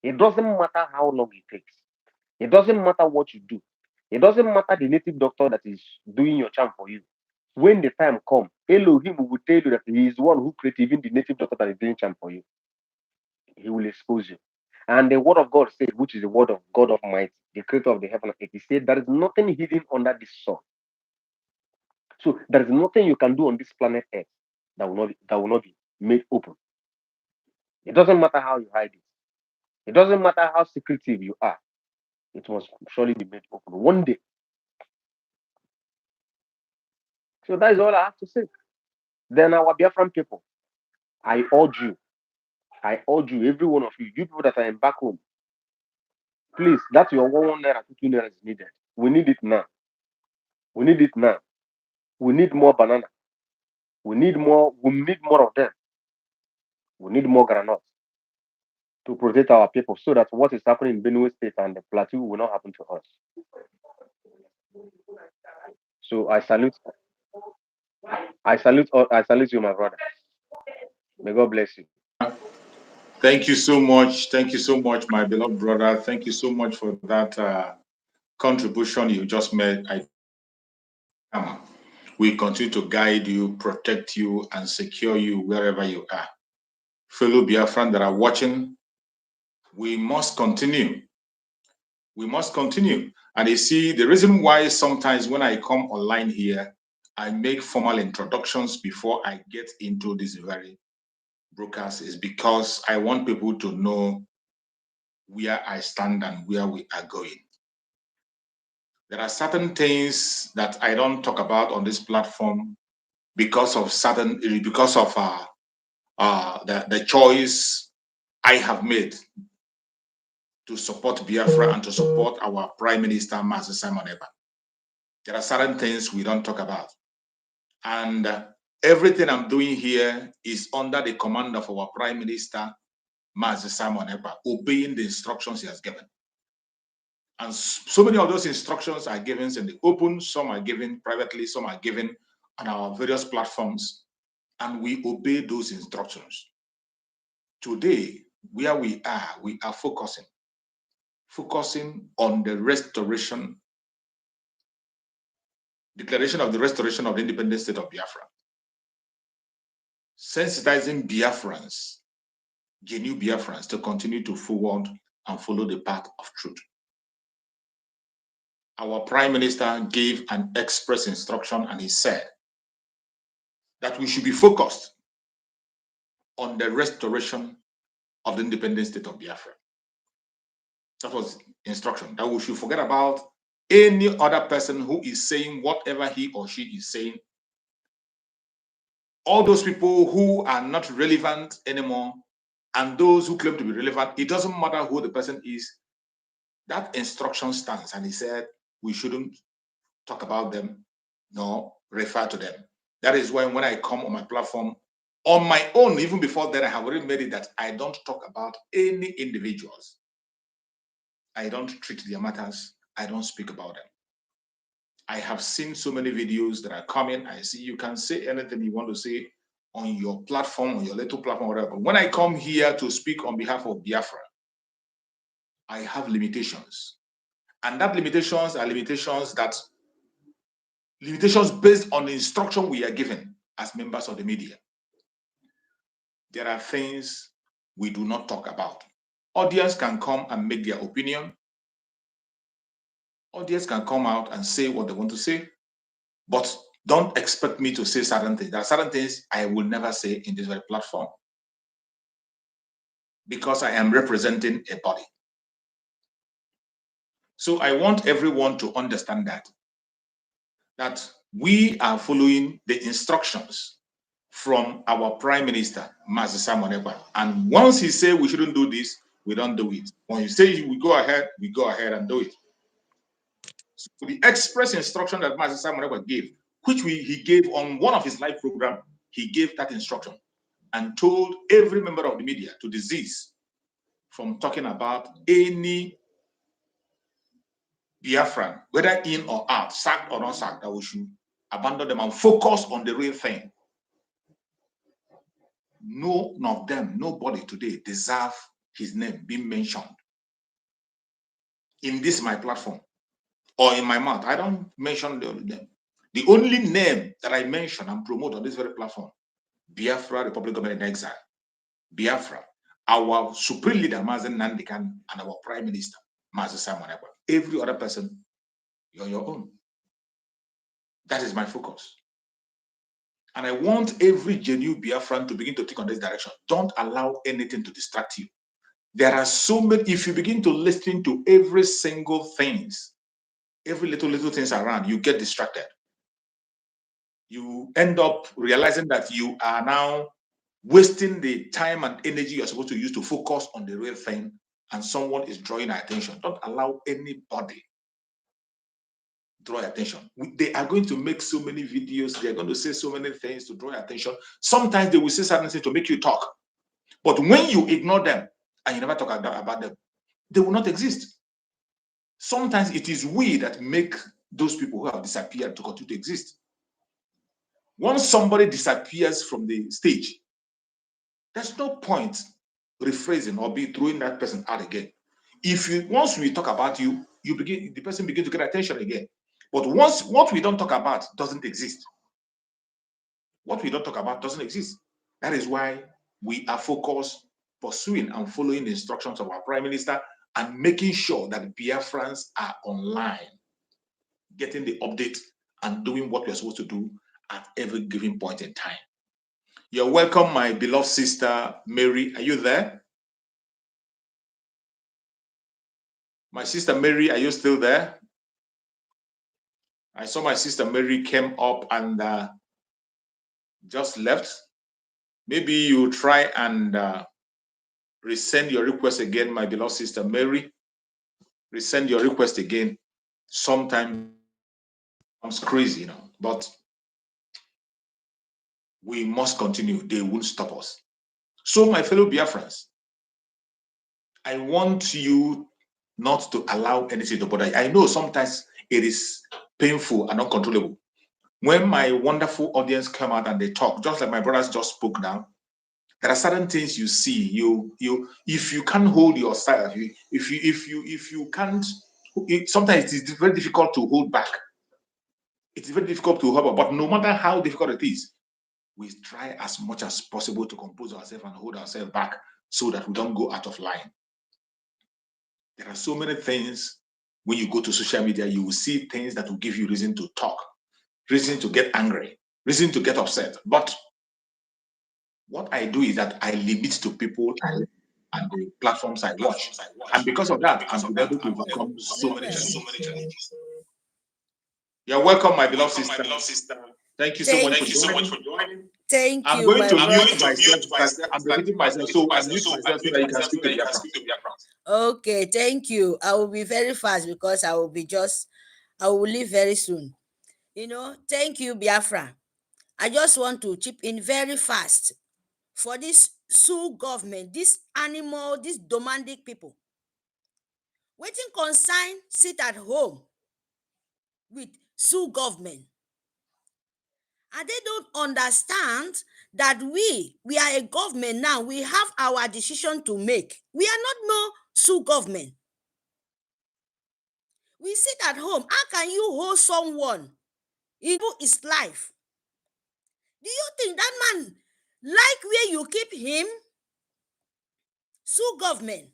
It doesn't matter how long it takes. It doesn't matter what you do. It doesn't matter the native doctor that is doing your charm for you. When the time comes, Elohim will tell you that he is the one who created even the native doctor that is doing charm for you. He will expose you. And the word of God said, which is the word of God Almighty, the creator of the heaven and earth, he said, there is nothing hidden under this sun. So there is nothing you can do on this planet Earth that will not be made open. It doesn't matter how you hide it. It doesn't matter how secretive you are. It must surely be made open one day. So that is all I have to say. Then our Biafran people, I urge you, every one of you people that are in back home, please, that's your 1 naira, 2 naira is needed. We need it now. We need it now. We need more banana. We need more of them. We need more granules to protect our people so that what is happening in Benue State and the plateau will not happen to us. So I salute I salute you, my brother. May God bless you. Thank you so much. Thank you so much, my beloved brother. Thank you so much for that contribution you just made. We continue to guide you, protect you, and secure you wherever you are. Fellow Biafran that are watching, we must continue. We must continue. And you see, the reason why sometimes when I come online here, I make formal introductions before I get into this very broadcast is because I want people to know where I stand and where we are going. There are certain things that I don't talk about on this platform because of the choice I have made to support Biafra and to support our Prime Minister, Master Simon Eba. There are certain things we don't talk about. And everything I'm doing here is under the command of our Prime Minister, Master Simon Eba, obeying the instructions he has given. And so many of those instructions are given in the open, some are given privately, some are given on our various platforms, and we obey those instructions. Today, where we are focusing on the declaration of the restoration of the independent state of Biafra, sensitizing Biafrans, genuine Biafrans, to continue to forward and follow the path of truth. Our Prime Minister gave an express instruction, and he said that we should be focused on the restoration of the independent state of Biafra. That was instruction, that we should forget about any other person who is saying whatever he or she is saying. All those people who are not relevant anymore and those who claim to be relevant, it doesn't matter who the person is. That instruction stands, and he said we shouldn't talk about them nor refer to them. That is why when I come on my platform, on my own, even before that, I have already made it that I don't talk about any individuals. I don't treat their matters. I don't speak about them. I have seen so many videos that are coming. I see you can say anything you want to say on your platform, on your little platform, whatever. But when I come here to speak on behalf of Biafra, I have limitations. And that limitations are limitations based on the instruction we are given as members of the media. There are things we do not talk about. Audience can come and make their opinion. Audience can come out and say what they want to say, but don't expect me to say certain things. There are certain things I will never say in this very platform because I am representing a body. So I want everyone to understand that we are following the instructions from our Prime Minister, Master Simon Ekpa. And once he says we shouldn't do this, we don't do it. When you say we go ahead and do it. So the express instruction that Master Simon Ekpa gave, which he gave on one of his live programs, he gave that instruction and told every member of the media to desist from talking about any Biafran, whether in or out, sacked or not sacked, that we should abandon them and focus on the real thing. None of them, nobody today deserve his name being mentioned in this my platform or in my mouth. I don't mention the name. The only name that I mention and promote on this very platform, Biafra, Republic of Government in Exile, Biafra, our supreme leader, Mazen Nandikan, and our Prime Minister, Mazen Simon Ekpa. Every other person, you're your own. That is my focus. And I want every genuine Biafran to begin to think on this direction. Don't allow anything to distract you. There are so many, if you begin to listen to every single things, every little things around, you get distracted. You end up realizing that you are now wasting the time and energy you're supposed to use to focus on the real thing, and someone is drawing attention. Don't allow anybody draw attention. They are going to make so many videos. They're going to say so many things to draw attention. Sometimes they will say certain things to make you talk. But when you ignore them and you never talk about them, they will not exist. Sometimes it is we that make those people who have disappeared to continue to exist. Once somebody disappears from the stage, there's no point rephrasing or be throwing that person out again. Once we talk about you, the person begin to get attention again. But once what we don't talk about doesn't exist. What we don't talk about doesn't exist. That is why we are focused, pursuing and following the instructions of our Prime Minister and making sure that Biafrans are online, getting the update and doing what we're supposed to do at every given point in time. You're welcome, my beloved sister, Mary. Are you there? My sister Mary, are you still there? I saw my sister Mary came up and just left. Maybe you try and resend your request again, my beloved sister Mary. Resend your request again. Sometimes it's crazy, but we must continue. They won't stop us. So, my fellow Biafrans, I want you not to allow anything to bother you. I know sometimes it is painful and uncontrollable. When my wonderful audience come out and they talk, just like my brothers just spoke now, there are certain things you see. If you can't hold yourself, if you can't, sometimes it is very difficult to hold back. It's very difficult to hold back. But no matter how difficult it is, we try as much as possible to compose ourselves and hold ourselves back so that we don't go out of line. There are so many things. When you go to social media, you will see things that will give you reason to talk, reason to get angry, reason to get upset. But what I do is that I limit to people and the platforms I watch. And because of that, I'm able to overcome so many challenges. You're welcome, my beloved sister. Thank you so much for joining. Thank you. I'm going to mute myself. I'm repeating myself, so I mute myself so that you can speak to Biafra. Okay, thank you. I will be very fast because I will leave very soon. Thank you, Biafra. I just want to chip in very fast for this Sioux government, this animal, these domestic people. Waiting concern sit at home with Sioux government. And they don't understand that we are a government now. We have our decision to make. We are not no Sioux government. We sit at home. How can you hold someone in his life? Do you think that man like where you keep him? Sioux government.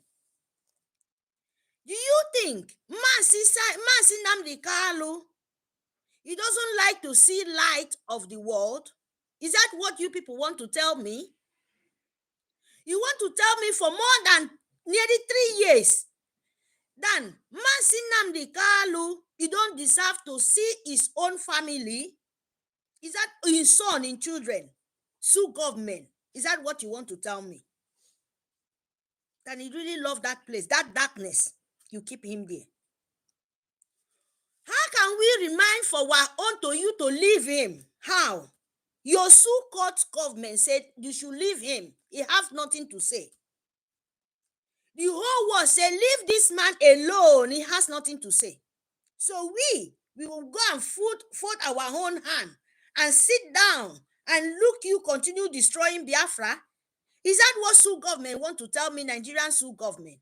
Do you think Masi Nnamdi Kanu, he doesn't like to see light of the world? Is that what you people want to tell me? You want to tell me for more than nearly 3 years that Masi Nnamdi Kanu, he don't deserve to see his own family? Is that his son and children? Sioux government. Is that what you want to tell me? That he really love that place, that darkness, you keep him there. How can we remind for our own to you to leave him? How? Your Sioux court government said you should leave him. He has nothing to say. The whole world said, leave this man alone. He has nothing to say. So we will go and fold our own hand and sit down and look you continue destroying Biafra. Is that what Sioux government want to tell me, Nigerian Sioux government?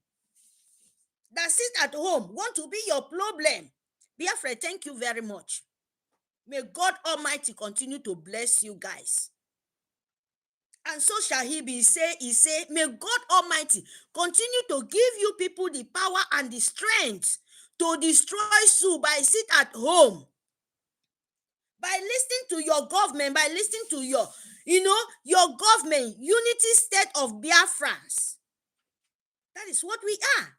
That sit at home want to be your problem. Biafra, thank you very much. May God Almighty continue to bless you guys. And so shall he be. He say, may God Almighty continue to give you people the power and the strength to destroy Sioux by sit at home. By listening to your government, by listening to your government, unity state of Biafrans. That is what we are.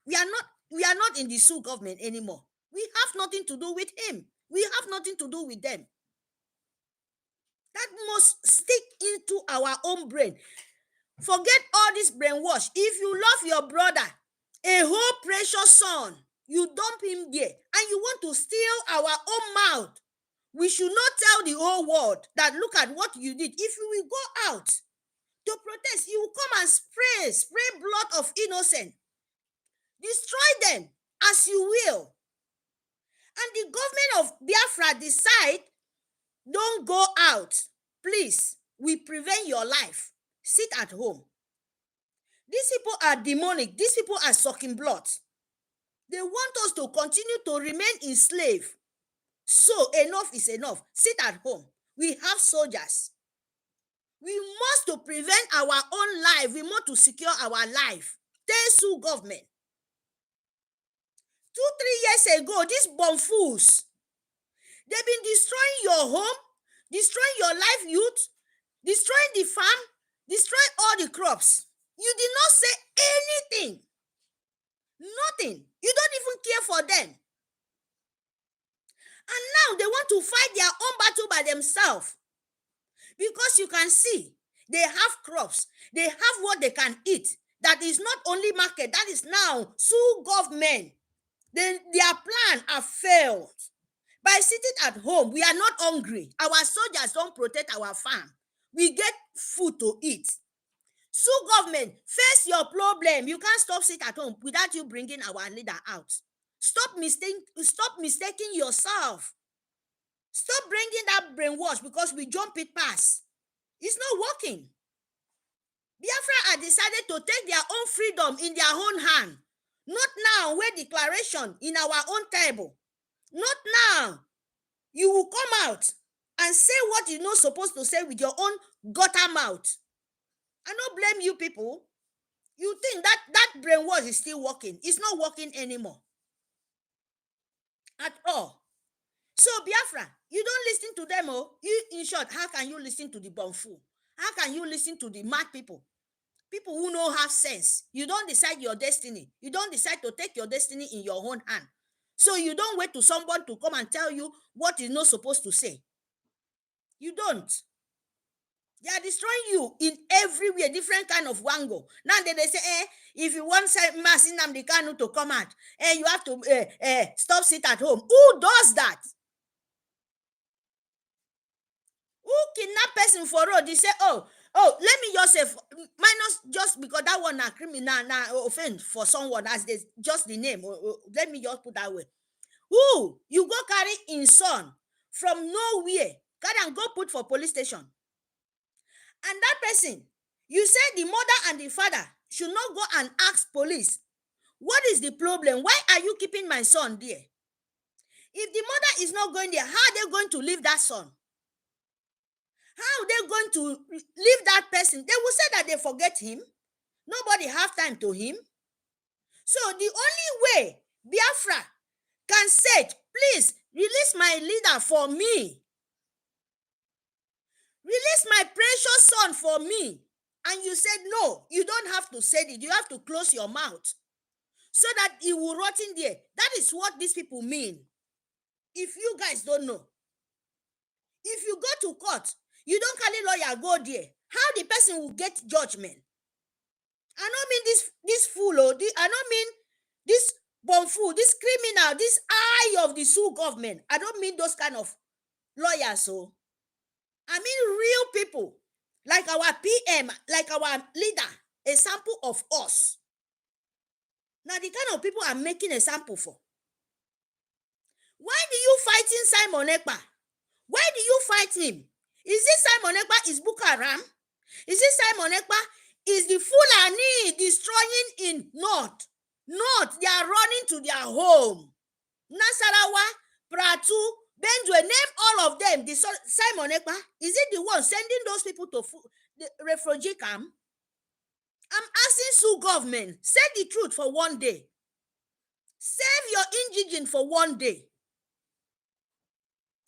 We are not in the Sioux government anymore. We have nothing to do with him. We have nothing to do with them. That must stick into our own brain. Forget all this brainwash. If you love your brother, a whole precious son, you dump him there, and you want to steal our own mouth. We should not tell the whole world that look at what you did. If you will go out to protest, you will come and spray blood of innocent. Destroy them as you will. And the government of Biafra decide, don't go out. please, we prevent your life. Sit at home. These people are demonic. These people are sucking blood. They want us to continue to remain enslaved. So enough is enough. Sit at home. We have soldiers. We must to prevent our own life. We must to secure our life. Sue government. 2-3 years ago, these bomb fools, they've been destroying your home, destroying your life youth, destroying the farm, destroying all the crops. You did not say anything. Nothing. You don't even care for them. And now they want to fight their own battle by themselves. Because you can see, they have crops. They have what they can eat. That is not only market. That is now sue government. Then their plan have failed. By sitting at home, we are not hungry. Our soldiers don't protect our farm. We get food to eat. Sue government, face your problem. You can't stop sitting at home without you bringing our leader out. Stop mistaking yourself. Stop bringing that brainwash because we jump it past. It's not working. Biafra had decided to take their own freedom in their own hand. Not now, where declaration in our own table. Not now. You will come out and say what you're not supposed to say with your own gutter mouth. I don't blame you people. You think that brainwash is still working. It's not working anymore. At all. So Biafra, you don't listen to them. Oh, in short, how can you listen to the bumfu? How can you listen to the mad people? People who don't have sense. You don't decide your destiny. You don't decide to take your destiny in your own hand. So you don't wait to someone to come and tell you what you're not supposed to say. You don't. They are destroying you in everywhere, different kind of wango. Now they say, if you want Mazi Nnamdi Kanu to come out, you have to stop sit at home. Who does that? Who kidnap person for road? They say, oh, let me just say, minus just because that one a criminal, offense for someone as they just the name. Let me just put that way. Who you go carry in son from nowhere, carry and go put for police station. And that person, you say the mother and the father should not go and ask police, what is the problem? Why are you keeping my son there? If the mother is not going there, how are they going to leave that son? How are they going to leave that person? They will say that they forget him. Nobody have time to him. So the only way Biafra can say, please release my leader for me. Release my precious son for me. And you said, no, you don't have to say it. You have to close your mouth so that it will rot in there. That is what these people mean. If you guys don't know. If you go to court, you don't carry lawyer go there. How the person will get judgment? I don't mean this fool, I don't mean this bomb fool, this criminal, this eye of the Sioux government. I don't mean those kind of lawyers. So I mean real people, like our PM, like our leader, a sample of us. Now the kind of people I'm making a sample for. Why do you fighting Simon Ekpa? Why do you fight him? Is it Simon Ekpa is Boko Haram? Is it Simon Ekpa is the Fulani destroying in North? North, they are running to their home. Nasarawa, Pratu, Benjwe, name all of them. The Simon Ekpa, is it the one sending those people to the refugee camp? I'm asking Sioux government, say the truth for one day. Save your indigent for one day.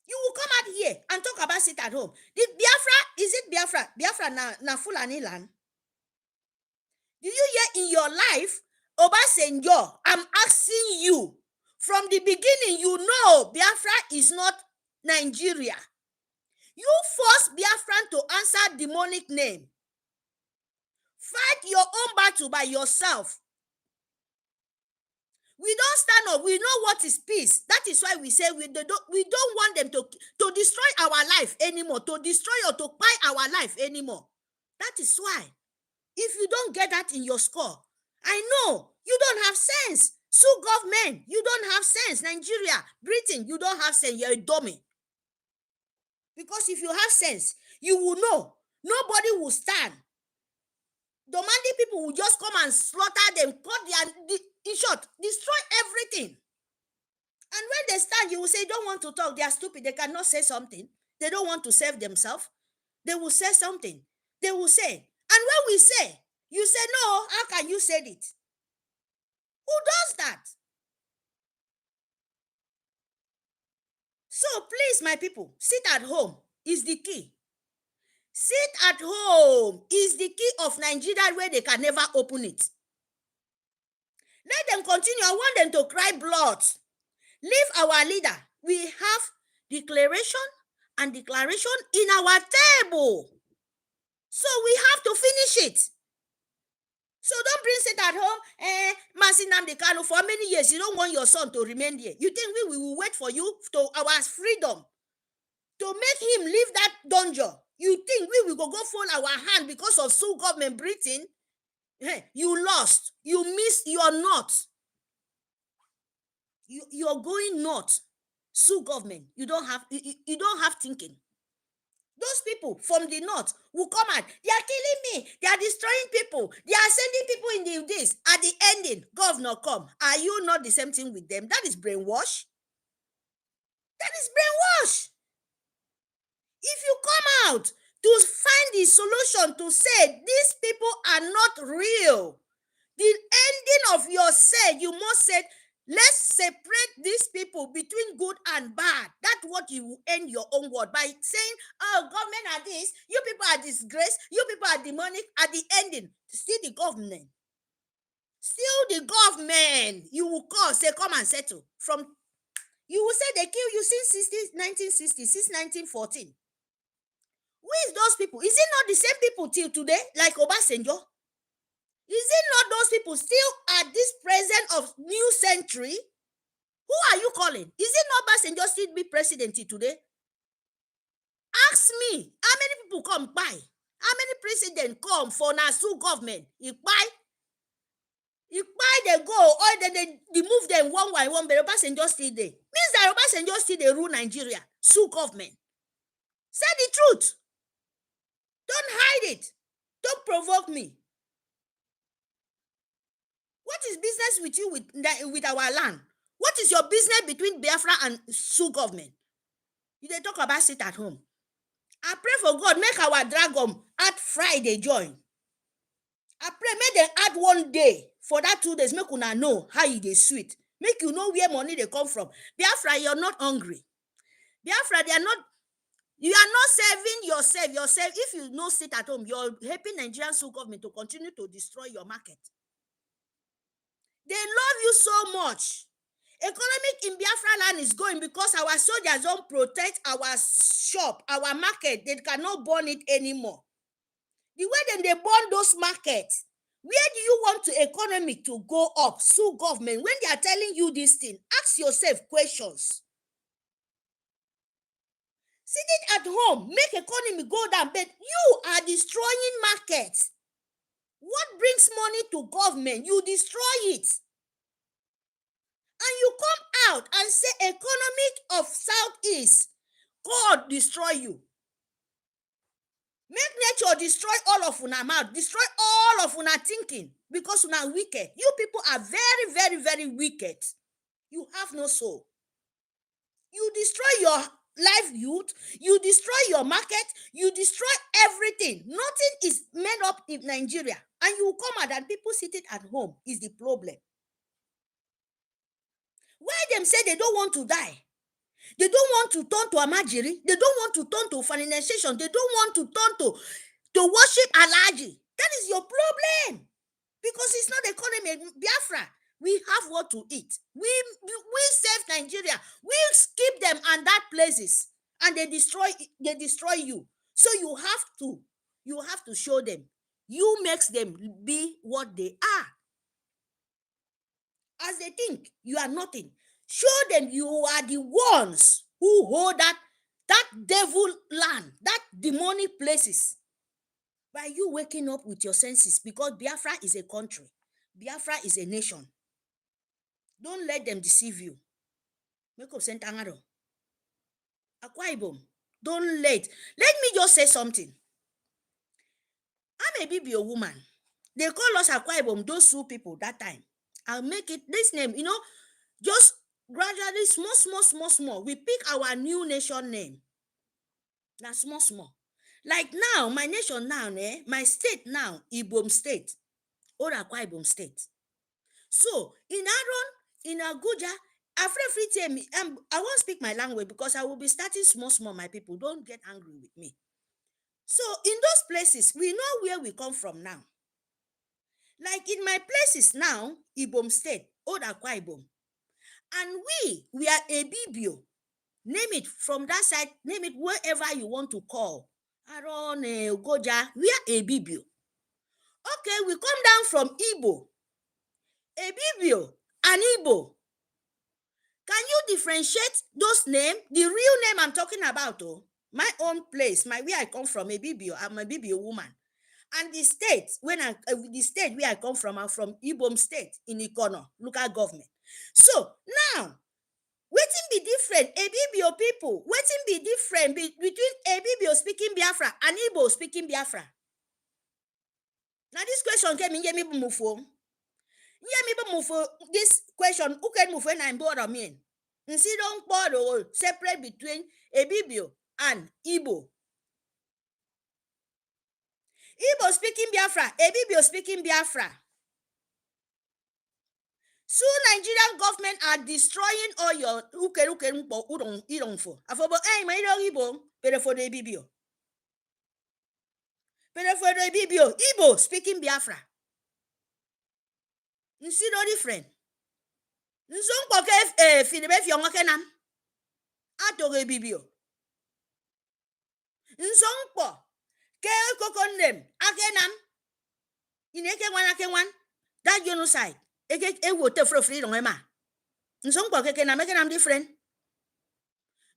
You will come out here and talk about sit at home. The Biafra, is it Biafra? Biafra na Fulani land. Did you hear in your life, Obasanjo, I'm asking you, from the beginning, you know Biafra is not Nigeria. You force Biafran to answer demonic name. Fight your own battle by yourself. We don't stand up. We know what is peace. That is why we say we don't want them to destroy our life anymore, to destroy or to buy our life anymore. That is why. If you don't get that in your score, I know you don't have sense. Sioux government, you don't have sense. Nigeria, Britain, you don't have sense. You're a dummy. Because if you have sense, you will know. Nobody will stand. Demanding people will just come and slaughter them, cut in short, destroy everything. And when they stand, you will say, don't want to talk. They are stupid. They cannot say something. They don't want to save themselves. They will say something. They will say. And when we say, you say, no, how can you say it? Who does that? So please, my people, sit at home is the key. Sit at home is the key of Nigeria, where they can never open it. Let them continue. I want them to cry blood. Leave our leader. We have declaration and declaration in our table. So we have to finish it. So don't bring sit at home. Mazi Nnamdi Kanu, for many years, you don't want your son to remain here. You think we will wait for you to our freedom, to make him leave that dungeon? You think we will go fold our hand because of Sioux government breathing? Hey, you lost. You missed. You are not. You're going north. Sioux government. You don't have thinking. Those people from the north will come out. They are killing me. They are destroying people. They are sending people in this. At the ending, governor come. Are you not the same thing with them? That is brainwash. That is brainwash. If you come out to find the solution to say these people are not real, the ending of your say, you must say, let's separate these people between good and bad. That's what you will end your own word by saying, oh, government are this, you people are disgrace, you people are demonic. At the ending, still the government. Still the government. You will call, say, come and settle. You will say they kill you since 1960, since 1914. Who is those people? Is it not the same people till today, like Obasanjo? Is it not those people still at this present of new century? Who are you calling? Is it not Obasanjo still be president today? Ask me, how many people come by? How many presidents come for Nasu government? If by they go, or they move them one by one, but Obasanjo still there. Means that Obasanjo still they rule Nigeria. Sioux government. Say the truth. Don't hide it. Don't provoke me. What is business with you with our land? What is your business between Biafra and Sioux government? You they talk about sit at home. I pray for God, make our dragon add Friday join. I pray, make them add one day for that 2 days. Make una know how you dey sweet. Make you know where money they come from. Biafra, you're not hungry. Biafra, you are not saving yourself. If you no sit at home, you're helping Nigerian Sioux government to continue to destroy your market. They love you so much. Economic in Biafra land is going because our soldiers don't protect our shop, our market. They cannot burn it anymore. The way they burn those markets, where do you want the economy to go up? Sioux government, when they are telling you this thing, ask yourself questions. Sitting at home, make economy go down, but you are destroying markets. What brings money to government? You destroy it. And you come out and say economic of Southeast, God destroy you. Make nature destroy all of una mouth, destroy all of una thinking, because una wicked. You people are very, very, very wicked. You have no soul. You destroy your livelihood, you destroy your market, you destroy everything. Nothing is made up in Nigeria. And you come out and people sitting at home is the problem. Why them say they don't want to die? They don't want to turn to Amajiri. They don't want to turn to financiation. They don't want to turn to worship Alaji. That is your problem. Because it's not the economy. Biafra, we have what to eat. We save Nigeria. We skip them and that places. And they destroy you. So you have to show them. You makes them be what they are. As they think you are nothing. Show them you are the ones who hold that devil land, that demonic places. By you waking up with your senses, because Biafra is a country. Biafra is a nation. Don't let them deceive you. Make up Sentangaro. Akwa Ibom. Don't let me just say something. I'm a Bibio woman. They call us Akwa Ibom, those two people that time. I'll make it this name, just gradually, small. We pick our new nation name. Now, small. Like now, my nation now, my state now, Ibom State, or Akwa Ibom State. So, in Aaron, in Abuja, I won't speak my language because I will be starting small, my people. Don't get angry with me. So, in those places, we know where we come from now. Like in my places now, Ibom State, Old Akwa Ibom. And we are a Bibio. Name it from that side, name it wherever you want to call. Aaron, Goja, we are a Bibio. Okay, we come down from Igbo. A Bibio, an Igbo. Can you differentiate those names? The real name I'm talking about, my own place, where I come from, a Bibio, I'm a Bibio woman. And the state, the state where I come from, I'm from Ibom State in Ikono, local government. So now, wetin be different? Ebibio people, wetin be different between Ebibio speaking Biafra and Igbo speaking Biafra? Now this question came in Yemi Bumufo. This question, who can move when I'm bored of me? See, don't bother separate between Ebibio and Igbo. Igbo speaking Biafra, Ebibio speaking Biafra. So Nigerian government are destroying all your Afobo my Igbo, pero for the Ebibio. Pero for the Ebibio, Igbo speaking Biafra. You see no different. Nzonko ke Philippe Fiongo kenam. Ato Ebibio. Nzonko ke kokonem akenam. Ineke wan that genocide. Eke wote for free no ema. Nzonko ke kenam different.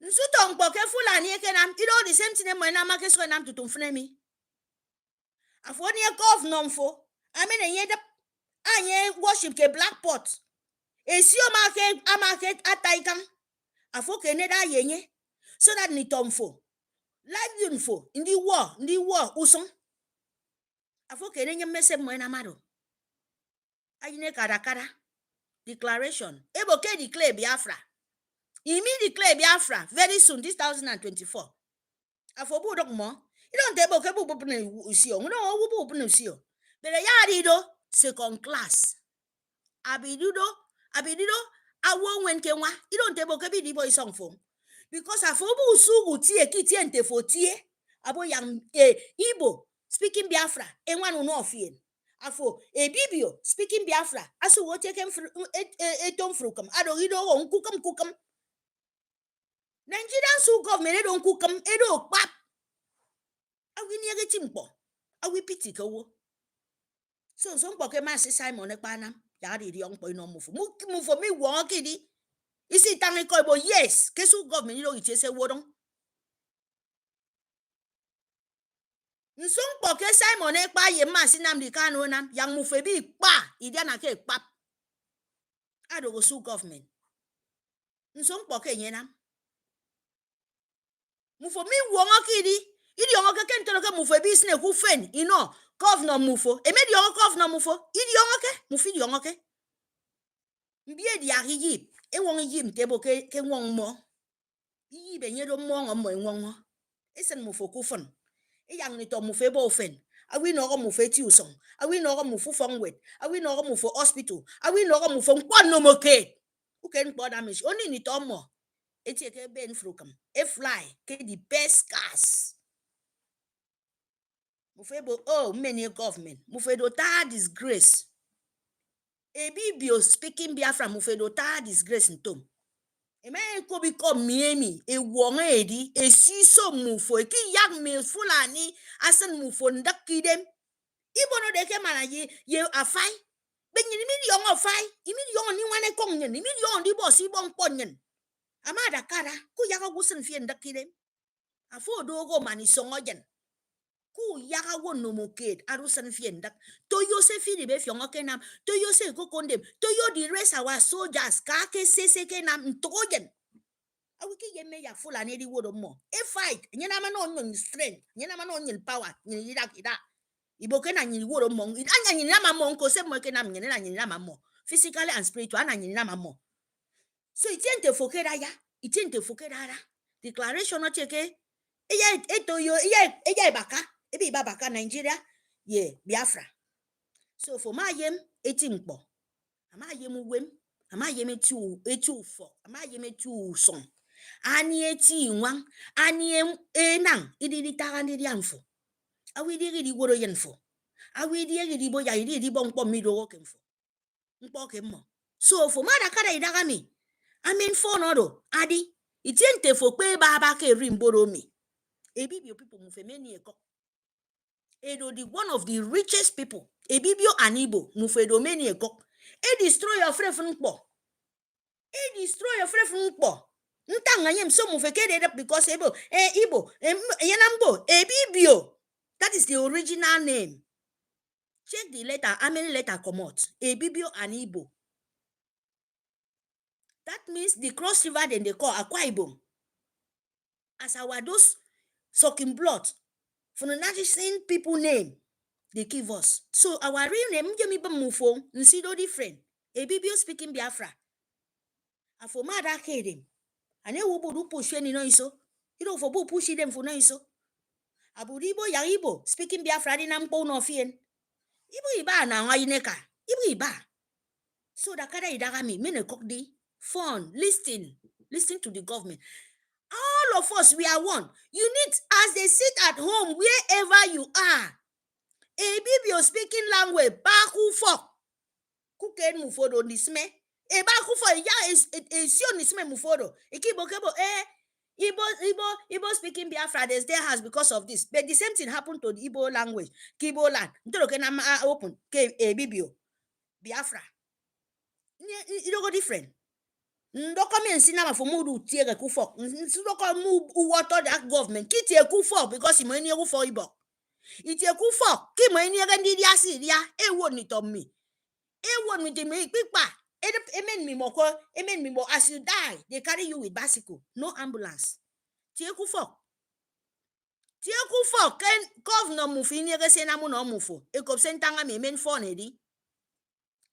Nsuto ngbo ke Fulani kenam. It all the same thing mo na make so nam tutum fremi. Afoni e governor mfo. Amene yeda anye worship ke black pot. Esio amake ataikan. Afo ke neda yenye. So that ni tomfo. Like yunfo. Ndi war uson. Afo ke nenye mese mo na mado. Ayine karakara. Declaration. Eboke declare Biafra. Imi declare Biafra very soon, this 2024. Afo bu dok mo. You don't table ke bu usio. No bu usio. But yarido second class. Abidido, I won't win kenwa. You don't table ke bi di boy song for. Because afo bu usu tie kitiente for tie. Abo yang Igbo speaking Biafra. Enwan uno ofien. Afo Ebibio speaking Biafra. Asu wo take him etom frukam. Adogido on kukam. Nigerian su government don't kukam edo pap. Awi niye timpo. Awi piti kawo. So mpoke Master Simon ekpanam. Yari di young boy no move. Move for me walk idi. Isi tangi koibo yes. Kesu government you know it say wodong. Mpoke Simon ekpa ye masinam di kanu nam. Yang move bi pa. Idiana ke pap. Ado go su government. Mpoke yenam. Mufo mi wongo kidi. Idi yongo ke kentolo ke mufo business ku fen. Governor mufo. E me di yongo governor mufo. Idi yongo ke. Mufi di yongo ke. Mbie di ari yip. E wongo yim tebo ke wong mo. Yi be nyedo mo mo wongo. Esen mufo ku fen. E yang ni to mufo bo fen. Awi no go mufo ti usong. Awi no go mufo fongwet. Awi no go mufo hospital. Awi no go mufo nkwan no mo ke. Who can pour damage? Only ni to mo. Eti ke ben frukam. E fly ke the best cars. Mufebo many government. Mufedo ta disgrace. Ebibio speaking Biafra mufedo ta disgrace ntom. E man ko become Miami e wonga edi e siso mufo e ki yak me Fulani asan mufo ndakidem. Ibo no de ke manaji ye afai. Benyi mi di yong afai. Imi di yong ni wane kongen. Imi di yong di boss ibon ponyen. Amada kara ku yaka gusen fie ndakidem. Afo dogo mani songojen. Ku yaka wono moked arusan fie ndak. To yo se fili be fiongo kenam. To yo se kokondem. To yo di rest our soldiers. Kake sese kenam ntogen. awiki ye me ya Fulani di wodo mo. E fight, nyana man on strength, nyana man on power, nyina kida. Iboke na nyini wodo mo. Anya nyina ma mo ko se mo ke na nyina ma mo. Physically and spiritual na nyina ma mo. So itiente fokera ya, itiente fokera ra. Declaration no cheke. Iya eto yo, iya baka. Ebi baka Nigeria. Ye Biafra. So for my yem etimpo. Ama yem wem. Ama yem etu fo. Ama yem etu son. Ani eti nwang. Ani enang. Idi taga ndi amfo. Awi di woro yenfo. Awi di bo ya di bo nkpo mido wokenfo. Nkpo kemmo. So for mada kada idagami. Amen for no adi. Itiente fo pe baba ke rimboro mi. Ebibio people mufemeni eko. Edo the one of the richest people. Ebibio and Igbo mufedo meni eko. E destroy your friend from Nkpo. E destroy your friend from Nkpo. Ntanga yem so mufekede because Igbo yenambo Ebibio. That is the original name. Check the letter. How many letter come out? Ebibio and Igbo. That means the cross river then they call Akwa Ibom. As our those sucking blood from the Nigerian people name they give us. So our real name Jemi Bamufo Nsido different. Ebibio speaking Biafra. Afoma da kedem. Ane wobodu push any no iso. You don't for push them for no iso. Aburibo Yaibo speaking Biafra di nampo no fien. Ibu iba na wayineka. Ibu iba. So da kada idagami mene kokdi fun listen to the government. All of us, we are one. You need, as they sit at home, wherever you are, a Bibio speaking language, Baku fok, Kuken Mufodo Nisme, a Baku for ya is Sion Nisme Mufodo, Ikibokebo, Igbo speaking Biafra, there has because of this. But the same thing happened to the Igbo language, Kibo land, Ntorokenama open, a Bibio, Biafra. You don't go different. Ndokome nsinama for mudu tiere kufok. Ndoko mu water that government. Kiti e kufok because imo eni kufok ibo. Iti e kufok. Ki mo eni rendi dia si dia. E won ni to me. E won mi te me pipa. Emen mi mo as you die. They carry you with bicycle. No ambulance. Ti e kufok. Ti e kufok. Ken governor mufi ni rese na mu no mufo. E kop sentanga me men phone edi.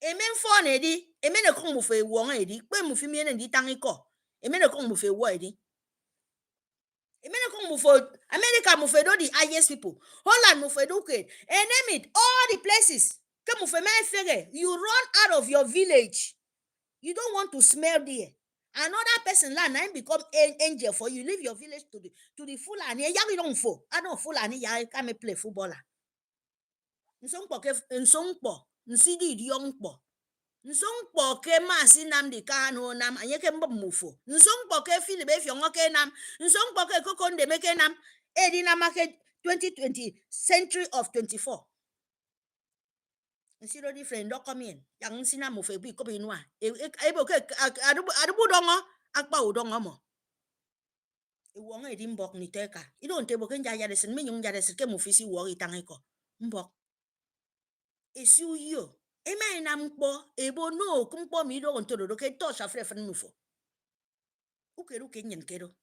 Emen phone edi. Emene kong mu fe wong edi pe mu fi miene di tangiko emene kong mu fe wo edi emene kong mu for America mu fe do the highest people Holland mu fe do ke name it all the places ke mu fe me fere you run out of your village you don't want to smell there another person land and become an angel for you leave your village to the Fulani ya we don't for I don't Fulani ya come play footballer nsompo nsidi di yongpo Nsongpo ke Masi Nnamdi Kanu nam anyeke mbomufo. Nsongpo ke Philip Efiongo ke nam. Nsongpo ke Kokonde meke nam. Edi na market 2020 century of 24. Nsiro different do come in. Yang nsina mufe bi ko bi nwa. Ebo ke adubu dongo akpa udongo mo. Iwongo edi mbok ni teka. Ido ntebo ke nja yadesin menyung yadesin ke mufisi wo itangiko. Mbok. Esi uyo. Ema ina mkpo ebo no kumpo mi do ntoro ke touch afre fan mufo ukeru ke nyen kedo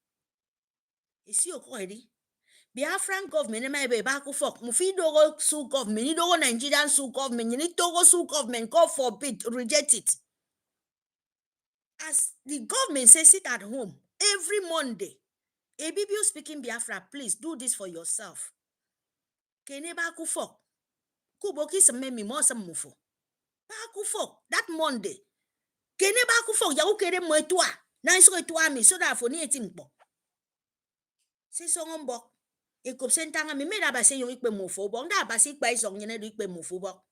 isi okodi Biafran government ema ebe ba ku fok mufi do go su government ni do go Nigerian su government ni to go su government God forbid reject it as the government says sit at home every Monday Ebibio speaking Biafra please do this for yourself kene ba ku fok kuboki semme mi mo sam mufo Bakufok that Monday. Kene bakufok ya ukere mo etua. Na iso etua mi so that for ni etimpo. Se so ngombo. E kop sentanga mi mera ba se yo ikpe mofo bo. Nda ba se ikpe iso nyene do ikpe mofo bo.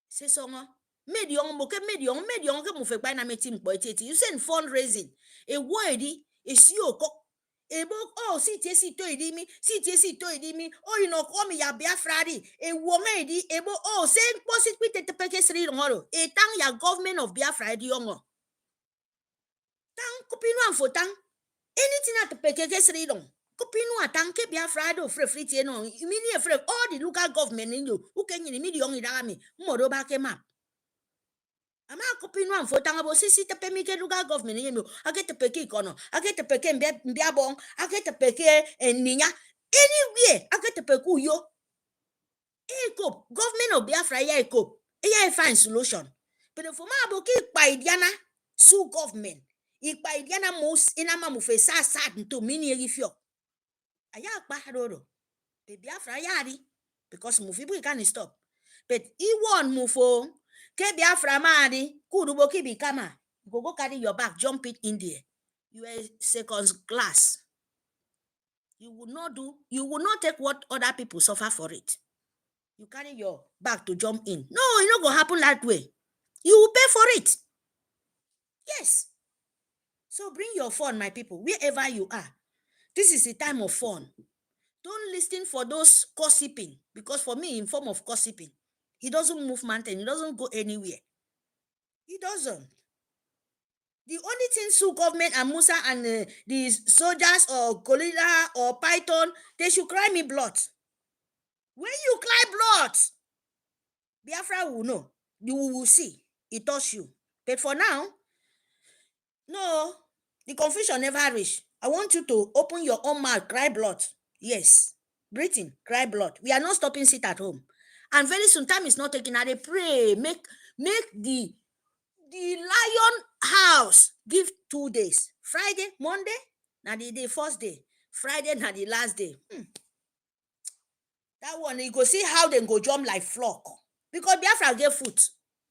Se so ngo. Medion mo ke medion ke mofo ikpe na metimpo eteti. You send fundraising. E wo edi e si okok. Ebo si to edimi oh you know come ya Biafra di e wonga edi ebo say posit pite te peke sri ngoro e tang ya government of Biafra di yongo tang kupinu anfo tang anything at peke sri dong kupinu atang ke Biafra do free tie no mini e free all the local government in you who can you mi di yongi dagami mmodo ba ke map Ama copy one for Tangabo Sisi to Pemike Luga government. I get the Peki Kono, I get the Pekin Biabong, I get the Peke and Nina. Anyway, I get the Peku yo. Cope, government of Biafra, yeah, cope. Yeah, find solution. But if my book by Diana, sue government. If by Diana most in a mamufe sad to mini if you. Ayak Bahadoro. The Biafra yadi. Because Mufibu can't stop. But he won't move for Ke Biafra madi, Kuduboki bikama. Go carry your back, jump it in there. You are second class. You will not take what other people suffer for it. You carry your bag to jump in. No, it's not going to happen that way. You will pay for it. Yes. So bring your phone, my people, wherever you are. This is the time of fun. Don't listen for those gossiping. Because for me, in form of gossiping, he doesn't move mountain. He doesn't go anywhere. He doesn't. The only thing Sioux government and Musa and the soldiers or gorilla or python, they should cry me blood. When you cry blood, Biafra will know. You will see. It touch you. But for now, no, the confusion never reach. I want you to open your own mouth, cry blood. Yes. Breathing, cry blood. We are not stopping sit at home. And very soon, time is not taking. I pray, make the lion house give 2 days. Friday, Monday, now the first day. Friday, now the last day. That one, you go see how they go jump like flock. Because Biafra get food.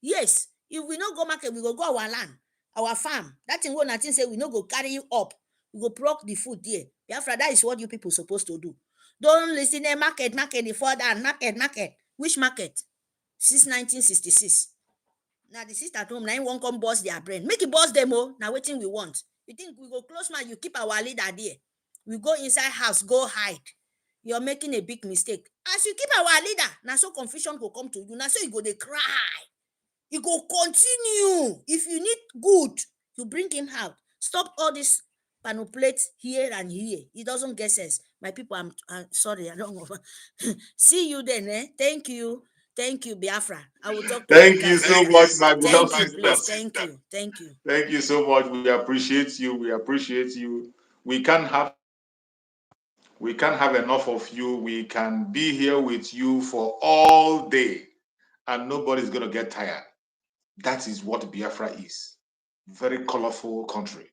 Yes. If we not go market, we go our land, our farm. That thing will nothing say we not go carry you up. We go pluck the food there. Biafra, that is what you people supposed to do. Don't listen to market, the further market. Which market? Since 1966. Now the sister at home, now won't come boss their brain. Make it boss them all. Now waiting we want. You think we go close man, you keep our leader there. We go inside house, go hide. You're making a big mistake. As you keep our leader, now so confusion will come to you. Now so you go they cry. You go continue. If you need good, you bring him out. Stop all this manipulate here and here. It doesn't get sense. My people, I'm sorry. I don't know. See you then. Thank you. Thank you, Biafra. I will talk to Thank you you guys so later. much, my beloved Thank you, sister. please. Thank you. Thank you. Thank you so much. We appreciate you. We appreciate you. We can't have enough of you. We can be here with you for all day, and nobody's gonna get tired. That is what Biafra is. Very colorful country.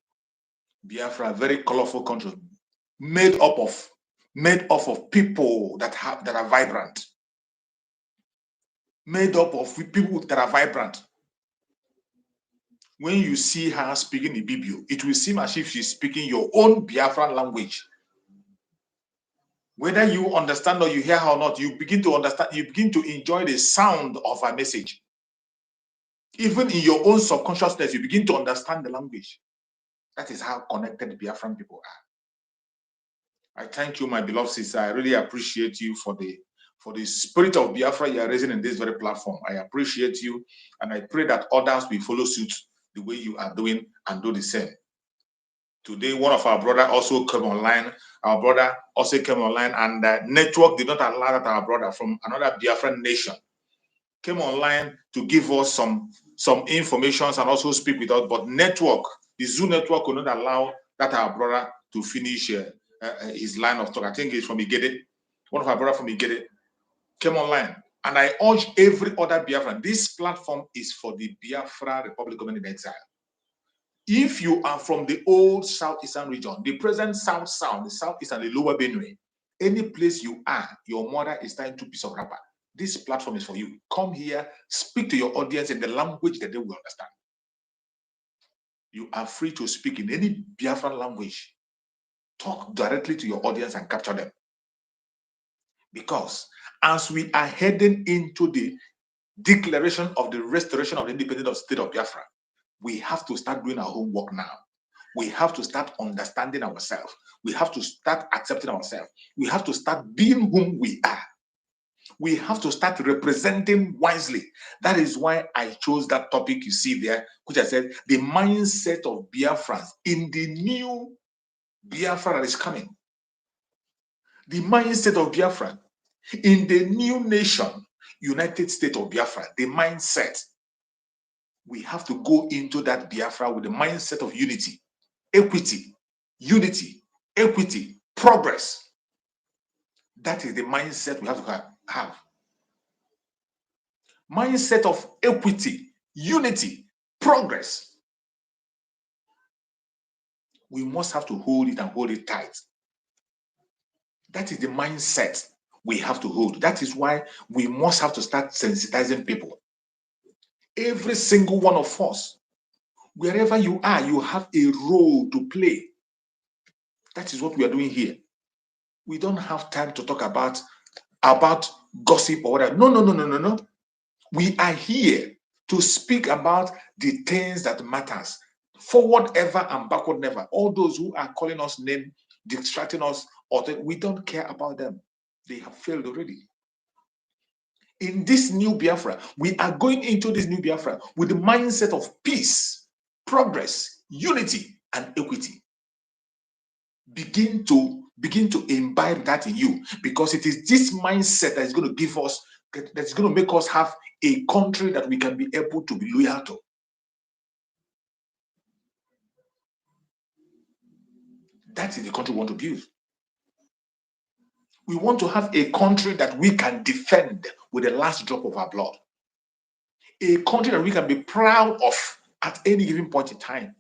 Biafra, very colorful country, made up of people that are vibrant. Made up of people that are vibrant. When you see her speaking Ibibio, it will seem as if she's speaking your own Biafran language. Whether you understand or you hear her or not, you begin to understand, you begin to enjoy the sound of her message. Even in your own subconsciousness, you begin to understand the language. That is how connected Biafran people are. I thank you, my beloved sister. I really appreciate you for the spirit of Biafra you are raising in this very platform. I appreciate you, and I pray that others will follow suit the way you are doing and do the same. Today, one of our brother also came online. Our brother also came online, and the network did not allow that our brother from another Biafran nation came online to give us some information and also speak with us. But network, the Zoom network could not allow that our brother to finish his line of talk. I think it's from Igede. One of our brother from Igede came online. And I urge every other Biafran, this platform is for the Biafra Republic Government in Exile. If you are from the old southeastern region, the present south, the southeast and the lower Benue, any place you are, your mother is tying 2 pieces of wrapper. This platform is for you. Come here, speak to your audience in the language that they will understand. You are free to speak in any Biafran language. Talk directly to your audience and capture them. Because as we are heading into the declaration of the restoration of the independence of the state of Biafra, we have to start doing our homework now. We have to start understanding ourselves. We have to start accepting ourselves. We have to start being whom we are. We have to start representing wisely. That is why I chose that topic you see there, which I said, the mindset of Biafrans in the new Biafra that is coming. The mindset of Biafra in the new nation, United States of Biafra, the mindset. We have to go into that Biafra with the mindset of unity, equity, progress. That is the mindset we have to have. Mindset of equity, unity, progress. We must have to hold it and hold it tight. That is the mindset we have to hold. That is why we must have to start sensitizing people. Every single one of us, wherever you are, you have a role to play. That is what we are doing here. We don't have time to talk about gossip or whatever. No. We are here to speak about the things that matters. Forward ever and backward never. All those who are calling us name, distracting us, we don't care about them. They have failed already. In this new Biafra, we are going into this new Biafra with the mindset of peace, progress, unity, and equity. Begin to imbibe that in you, because it is this mindset that is going to give us, that's going to make us have a country that we can be able to be loyal to. That is the country we want to build. We want to have a country that we can defend with the last drop of our blood. A country that we can be proud of at any given point in time.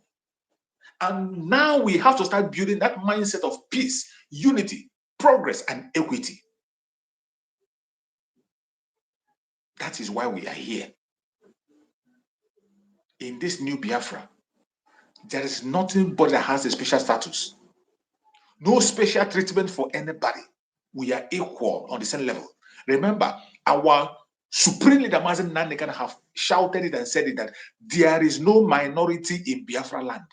And now we have to start building that mindset of peace, unity, progress, and equity. That is why we are here. In this new Biafra, there is nothing but that has a special status. No special treatment for anybody. We are equal on the same level. Remember, our supreme leader, Mazen Nandekan, have shouted it and said it, that there is no minority in Biafra land.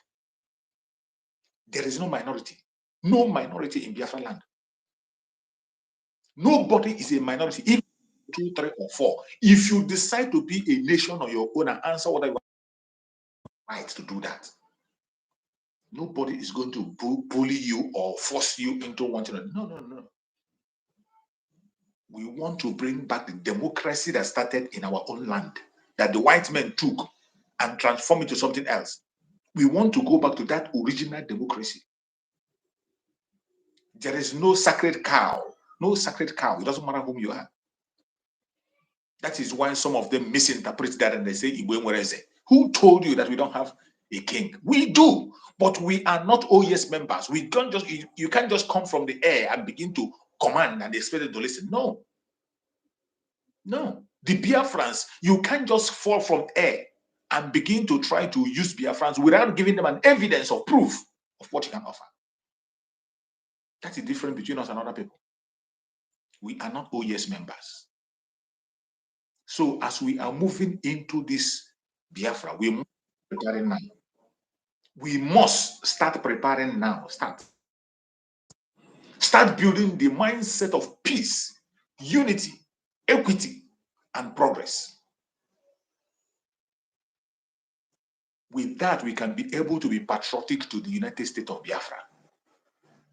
There is no minority. No minority in Biafra land. Nobody is a minority. If 2, 3, or 4. If you decide to be a nation on your own and answer what I want, right to do that. Nobody is going to bully you or force you into wanting to. No. We want to bring back the democracy that started in our own land, that the white men took and transform it to something else. We want to go back to that original democracy. There is no sacred cow. No sacred cow. It doesn't matter whom you are. That is why some of them misinterpret that and they say, who told you that we don't have a king? We do, but we are not OES members. We can't just, you can't just come from the air and begin to command and expect them to listen. No. The Biafrans, you can't just fall from air and begin to try to use Biafrans without giving them an evidence or proof of what you can offer. That's the difference between us and other people. We are not OES members. So as we are moving into this Biafra, we must preparing now. We must start preparing now. Start building the mindset of peace, unity, equity, and progress. With that, we can be able to be patriotic to the United States of Biafra.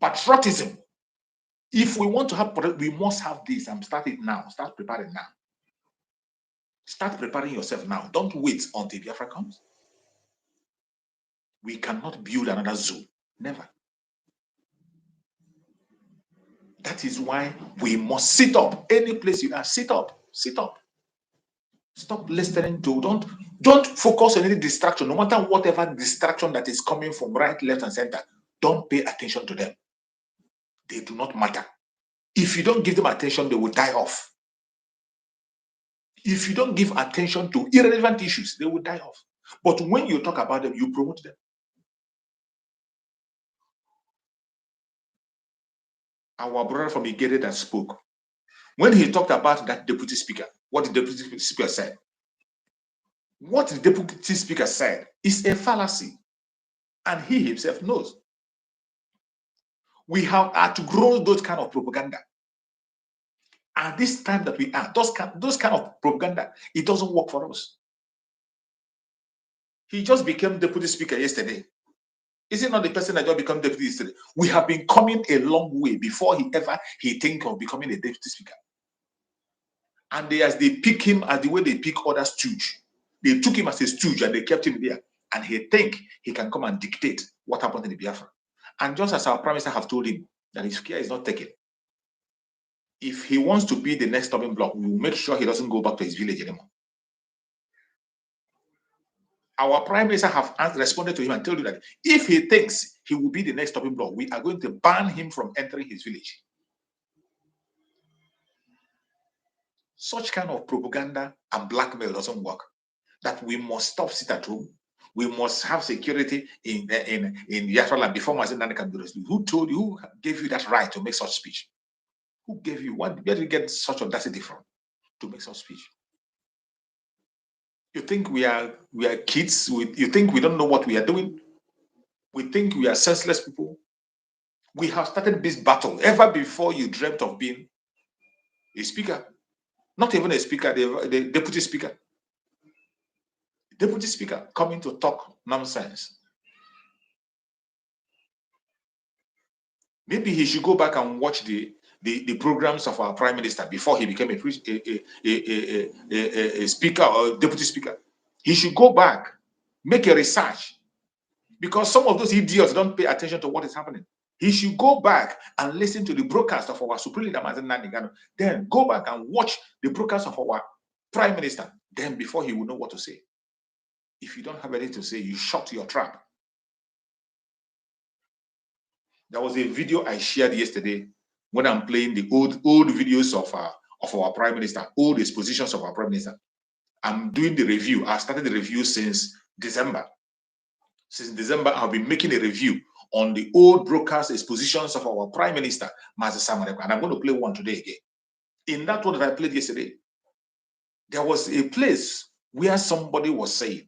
Patriotism. If we want to have, we must have this and start it now. Start preparing now. Start preparing yourself now. Don't wait until Biafra comes. We cannot build another zoo. Never. That is why we must sit up. Any place you are, sit up. Sit up. Stop listening to, don't focus on any distraction, no matter whatever distraction that is coming from right, left, and center. Don't pay attention to them. They do not matter. If you don't give them attention, they will die off. If you don't give attention to irrelevant issues, they will die off. But when you talk about them, you promote them. Our brother from Igede that spoke, when he talked about that deputy speaker, what the deputy speaker said, what the deputy speaker said is a fallacy, and he himself knows. We have outgrown those kind of propaganda. At this time that we are, those kind of propaganda, it doesn't work for us. He just became deputy speaker yesterday. Is it not the person that just became deputy yesterday? We have been coming a long way before he think of becoming a deputy speaker. And as they pick him as the way they pick other stooge, They took him as a stooge and they kept him there. And he think he can come and dictate what happened in the Biafra. And just as our Prime Minister have told him that his care is not taken, if he wants to be the next stumbling block, we will make sure he doesn't go back to his village anymore. Our Prime Minister have responded to him and told you that if he thinks he will be the next stumbling block, we are going to ban him from entering his village. Such kind of propaganda and blackmail doesn't work. That we must stop sit at home. We must have security in Biafra land before Mazen Nani can do this. Who told you? Who gave you that right to make such speech? Who gave you? Where did you get such audacity from to make such speech? You think we are kids? You think we don't know what we are doing? We think we are senseless people? We have started this battle ever before you dreamt of being a speaker. Not even a speaker, the deputy speaker. Deputy speaker coming to talk nonsense. Maybe he should go back and watch the programs of our Prime Minister before he became a speaker or deputy speaker. He should go back, make a research, because some of those idiots don't pay attention to what is happening. He should go back and listen to the broadcast of our Supreme Leader Mazen Nani, then go back and watch the broadcast of our Prime Minister. Then before he will know what to say. If you don't have anything to say, you shut your trap. There was a video I shared yesterday when I'm playing the old videos of our Prime Minister, old expositions of our Prime Minister. I'm doing the review. I started the review since December. Since December, I've been making a review on the old broadcast expositions of our Prime Minister, Mazi Samareko, and I'm going to play one today again. In that one that I played yesterday, there was a place where somebody was saying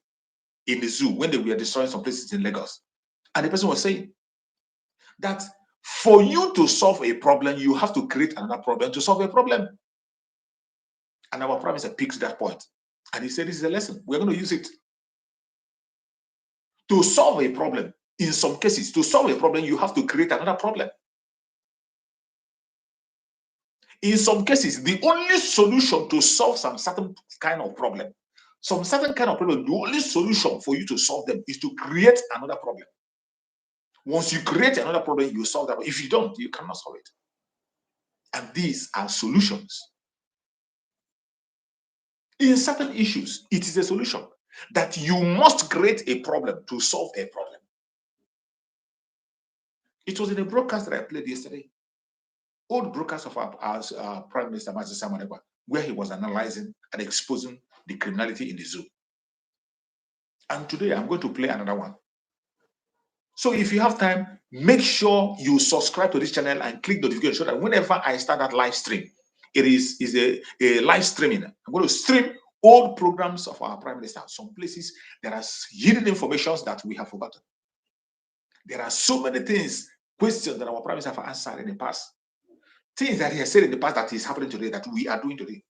in the zoo when they were destroying some places in Lagos, and the person was saying that for you to solve a problem, you have to create another problem to solve a problem. And our Prime Minister picked that point, and he said, "This is a lesson. We're going to use it to solve a problem." In some cases, to solve a problem, you have to create another problem. In some cases, the only solution to solve some certain kind of problem, the only solution for you to solve them is to create another problem. Once you create another problem, you solve that. If you don't, you cannot solve it. And these are solutions. In certain issues, it is a solution that you must create a problem to solve a problem. It was in a broadcast that I played yesterday. Old broadcast of our Prime Minister, Mazi Samareko, where he was analyzing and exposing the criminality in the zoo. And today I'm going to play another one. So if you have time, make sure you subscribe to this channel and click notification so that whenever I start that live stream, it is a live streaming. I'm going to stream old programs of our Prime Minister. Some places there are hidden information that we have forgotten. There are so many things, questions that our Prime Minister have answered in the past. Things that he has said in the past that is happening today, that we are doing today.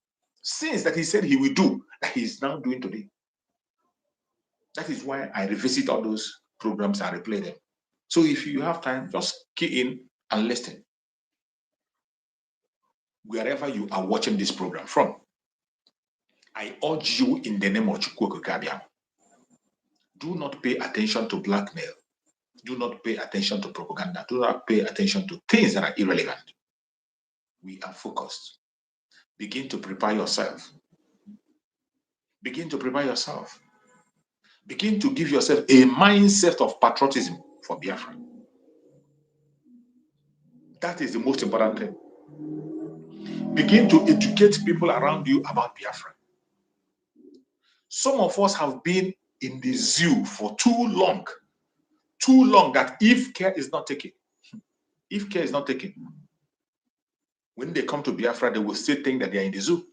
Things that he said he will do, that he is now doing today. That is why I revisit all those programs and replay them. So if you have time, just key in and listen. Wherever you are watching this program from, I urge you in the name of Chukwu Okike, do not pay attention to blackmail. Do not pay attention to propaganda. Do not pay attention to things that are irrelevant. We are focused. Begin to prepare yourself. Begin to prepare yourself. Begin to give yourself a mindset of patriotism for Biafra. That is the most important thing. Begin to educate people around you about Biafra. Some of us have been in the zoo for too long that if care is not taken, when they come to Biafra, they will still think that they are in the zoo,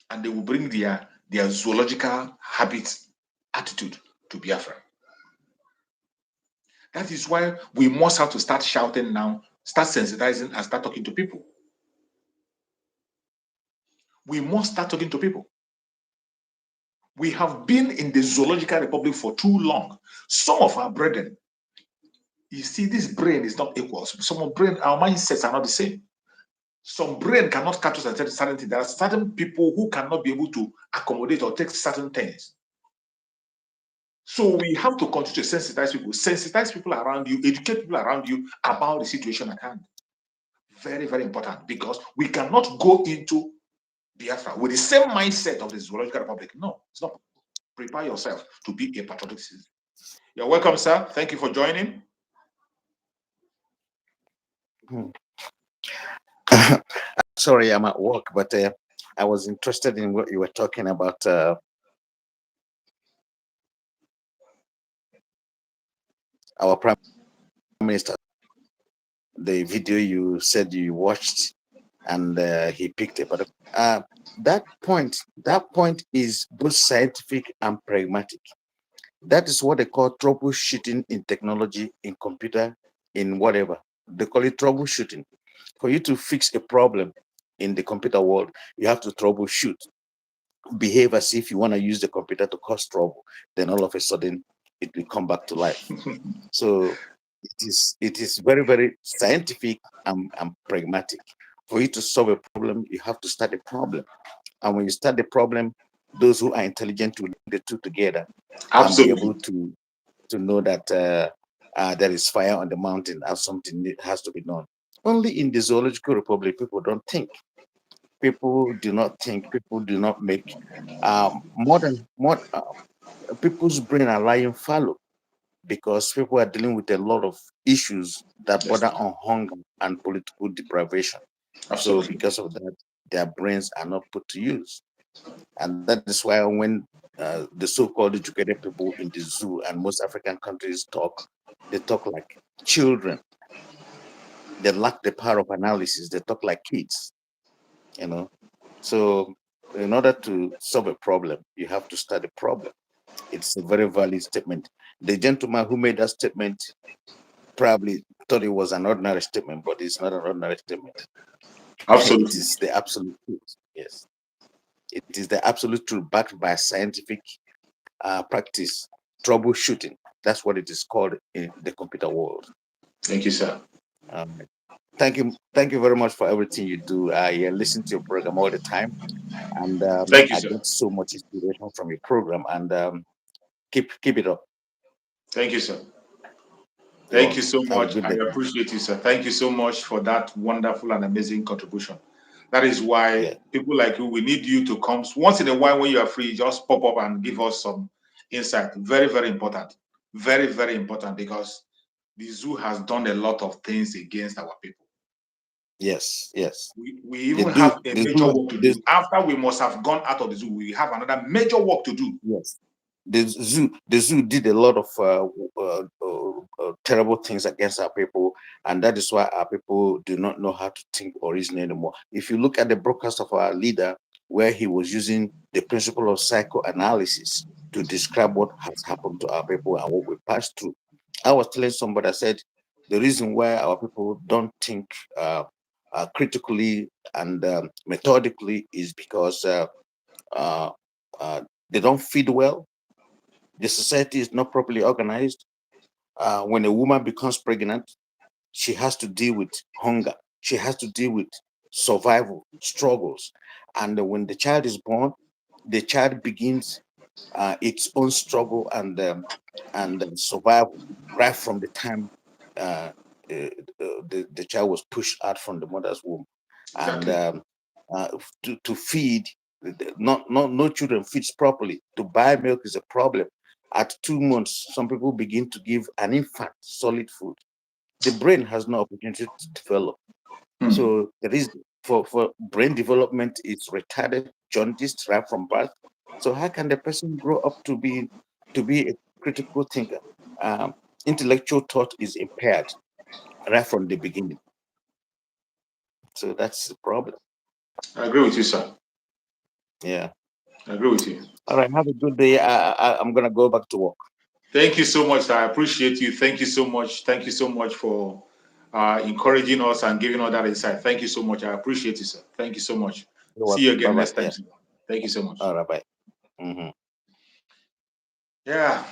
and they will bring their zoological habits, attitude to Biafra. That is why we must have to start shouting now, start sensitizing, and start talking to people. We must start talking to people. We have been in the zoological republic for too long. Some of our brethren, you see, this brain is not equal. Some of brain, our mindsets are not the same. Some brain cannot capture certain things. There are certain people who cannot be able to accommodate or take certain things. So we have to continue to sensitize people around you, educate people around you about the situation at hand. Very, very important, because we cannot go into Biafra with the same mindset of the Zoological Republic. No, it's not. Prepare yourself to be a patriotic citizen. You're welcome, sir. Thank you for joining. Sorry, I'm at work, but I was interested in what you were talking about. Our Prime Minister, the video you said you watched, and he picked it. But that point is both scientific and pragmatic. That is what they call troubleshooting in technology, in computer, in whatever. They call it troubleshooting. For you to fix a problem in the computer world, you have to troubleshoot. Behave as if you want to use the computer to cause trouble. Then all of a sudden, it will come back to life. So it is very, very scientific and pragmatic. For you to solve a problem, you have to start a problem. And when you start the problem, those who are intelligent will link the two together. Absolutely. And be able to know that there is fire on the mountain, or something has to be done. Only in the Zoological Republic, people don't think. People do not think. People do not make people's brain are lying fallow, because people are dealing with a lot of issues that border on hunger and political deprivation. Absolutely. So because of that, their brains are not put to use. And that is why when the so-called educated people in the zoo and most African countries talk, they talk like children. They lack the power of analysis. They talk like kids, you know. So in order to solve a problem, you have to study the problem. It's a very valid statement. The gentleman who made that statement probably thought it was an ordinary statement, but it's not an ordinary statement. Absolutely. It is the absolute truth. Yes. It is the absolute truth, backed by scientific practice, troubleshooting. That's what it is called in the computer world. Thank you, sir. Thank you very much for everything you do. I listen to your program all the time, and Thank you, I sir. get so much inspiration from your program. And keep it up. Thank you, sir. You're Thank you so welcome. Have a much. good I day. appreciate you, sir. Thank you so much for that wonderful and amazing contribution. That is why people like you, we need you to come once in a while when you are free. Just pop up and give us some insight. Very, very important. Very, very important, because the zoo has done a lot of things against our people. Yes. We even have a major work to do. After we must have gone out of the zoo, we have another major work to do. Yes. The zoo did a lot of terrible things against our people, and that is why our people do not know how to think or reason anymore. If you look at the broadcast of our leader, where he was using the principle of psychoanalysis to describe what has happened to our people and what we passed through, I was telling somebody, I said, the reason why our people don't think critically and methodically is because they don't feed well. The society is not properly organized. When a woman becomes pregnant, she has to deal with hunger. She has to deal with survival struggles. And when the child is born, the child begins its own struggle and survival right from the time the child was pushed out from the mother's womb. Exactly. And to feed, no children feeds properly. To buy milk is a problem. At 2 months, some people begin to give an infant solid food. The brain has no opportunity to develop. So there is for brain development is retarded, jaundiced right from birth. So how can the person grow up to be a critical thinker? Intellectual thought is impaired right from the beginning. So that's the problem. I agree with you, sir. Yeah. I agree with you. All right. Have a good day. I'm gonna go back to work. Thank you so much, sir. I appreciate you. Thank you so much. Thank you so much for encouraging us and giving all that insight. Thank you so much. I appreciate you, sir. Thank you so much. See you again next time. Yeah. Thank you so much. All right. Bye. Mm-hmm. Yeah,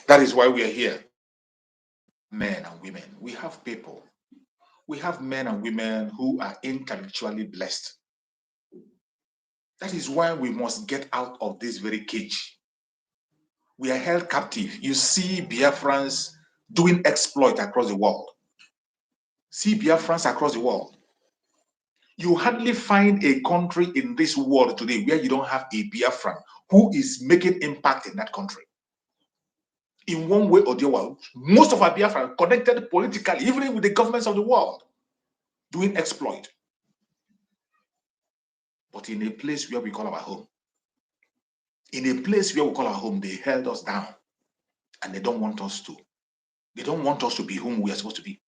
that is why we are here. Men and women. We have people. We have men and women who are intellectually blessed. That is why we must get out of this very cage. We are held captive. You see Biafrans doing exploit across the world. See Biafrans across the world. You hardly find a country in this world today where you don't have a Biafran who is making impact in that country. In one way or the other, most of our Biafran connected politically, even with the governments of the world, doing exploit. But in a place where we call our home, in a place where we call our home, they held us down, and they don't want us to. They don't want us to be whom we are supposed to be.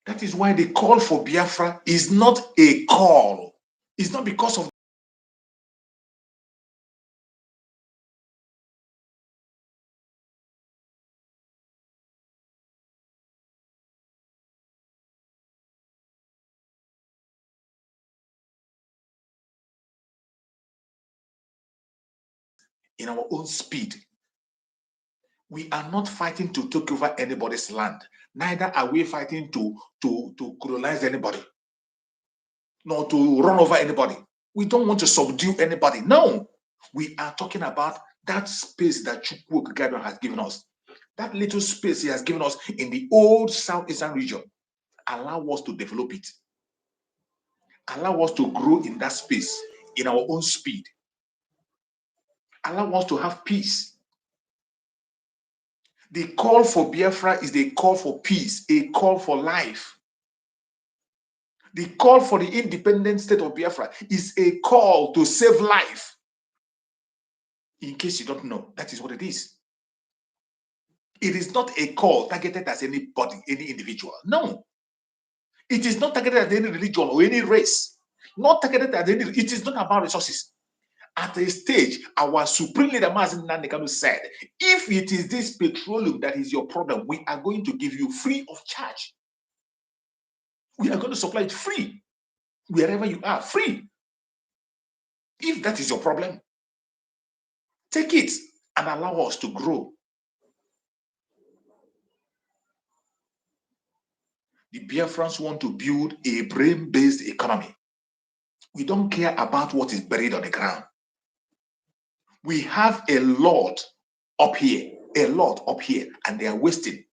That is why the call for Biafra is not a call. It's not because of in our own speed. We are not fighting to take over anybody's land. Neither are we fighting to colonize anybody, nor to run over anybody. We don't want to subdue anybody. No, we are talking about that space that Chukwu Okike has given us. That little space he has given us in the old southeastern region. Allow us to develop it. Allow us to grow in that space in our own speed. Allow us to have peace. The call for Biafra is the call for peace, a call for life. The call for the independent state of Biafra is a call to save life. In case you don't know, that is what it is. It is not a call targeted at anybody, any individual. No. It is not targeted at any religion or any race. Not targeted at any, it is not about resources. At a stage, our supreme leader, Mazen Nandekanu, said, if it is this petroleum that is your problem, we are going to give you free of charge. We are going to supply it free, wherever you are, free. If that is your problem, take it and allow us to grow. The Biafrans want to build a brain-based economy. We don't care about what is buried on the ground. We have a lot up here, and they are wasting.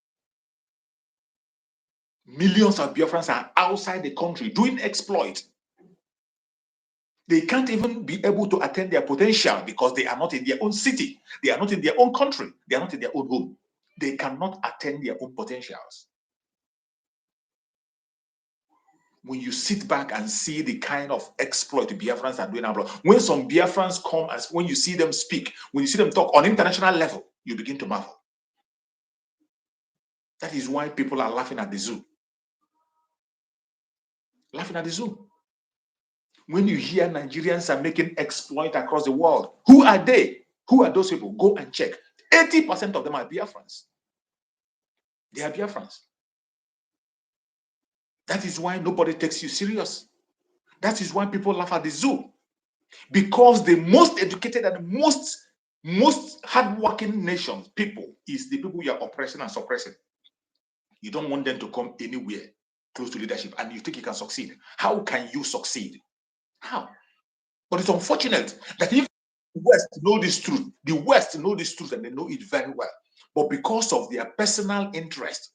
Millions of Biafrans are outside the country doing exploit. They can't even be able to attain their potential because they are not in their own city. They are not in their own country. They are not in their own home. They cannot attain their own potentials. When you sit back and see the kind of exploit the Biafrans are doing abroad, when some Biafrans come, as when you see them speak, when you see them talk on international level, you begin to marvel. That is why people are laughing at the zoo. Laughing at the zoo. When you hear Nigerians are making exploit across the world, who are they? Who are those people? Go and check. 80% of them are Biafrans. They are Biafrans. That is why nobody takes you serious. That is why people laugh at the zoo. Because the most educated and the most hardworking nations, people, is the people you are oppressing and suppressing. You don't want them to come anywhere close to leadership, and you think you can succeed. How can you succeed? How? But it's unfortunate that if the West know this truth, the West know this truth and they know it very well. But because of their personal interest,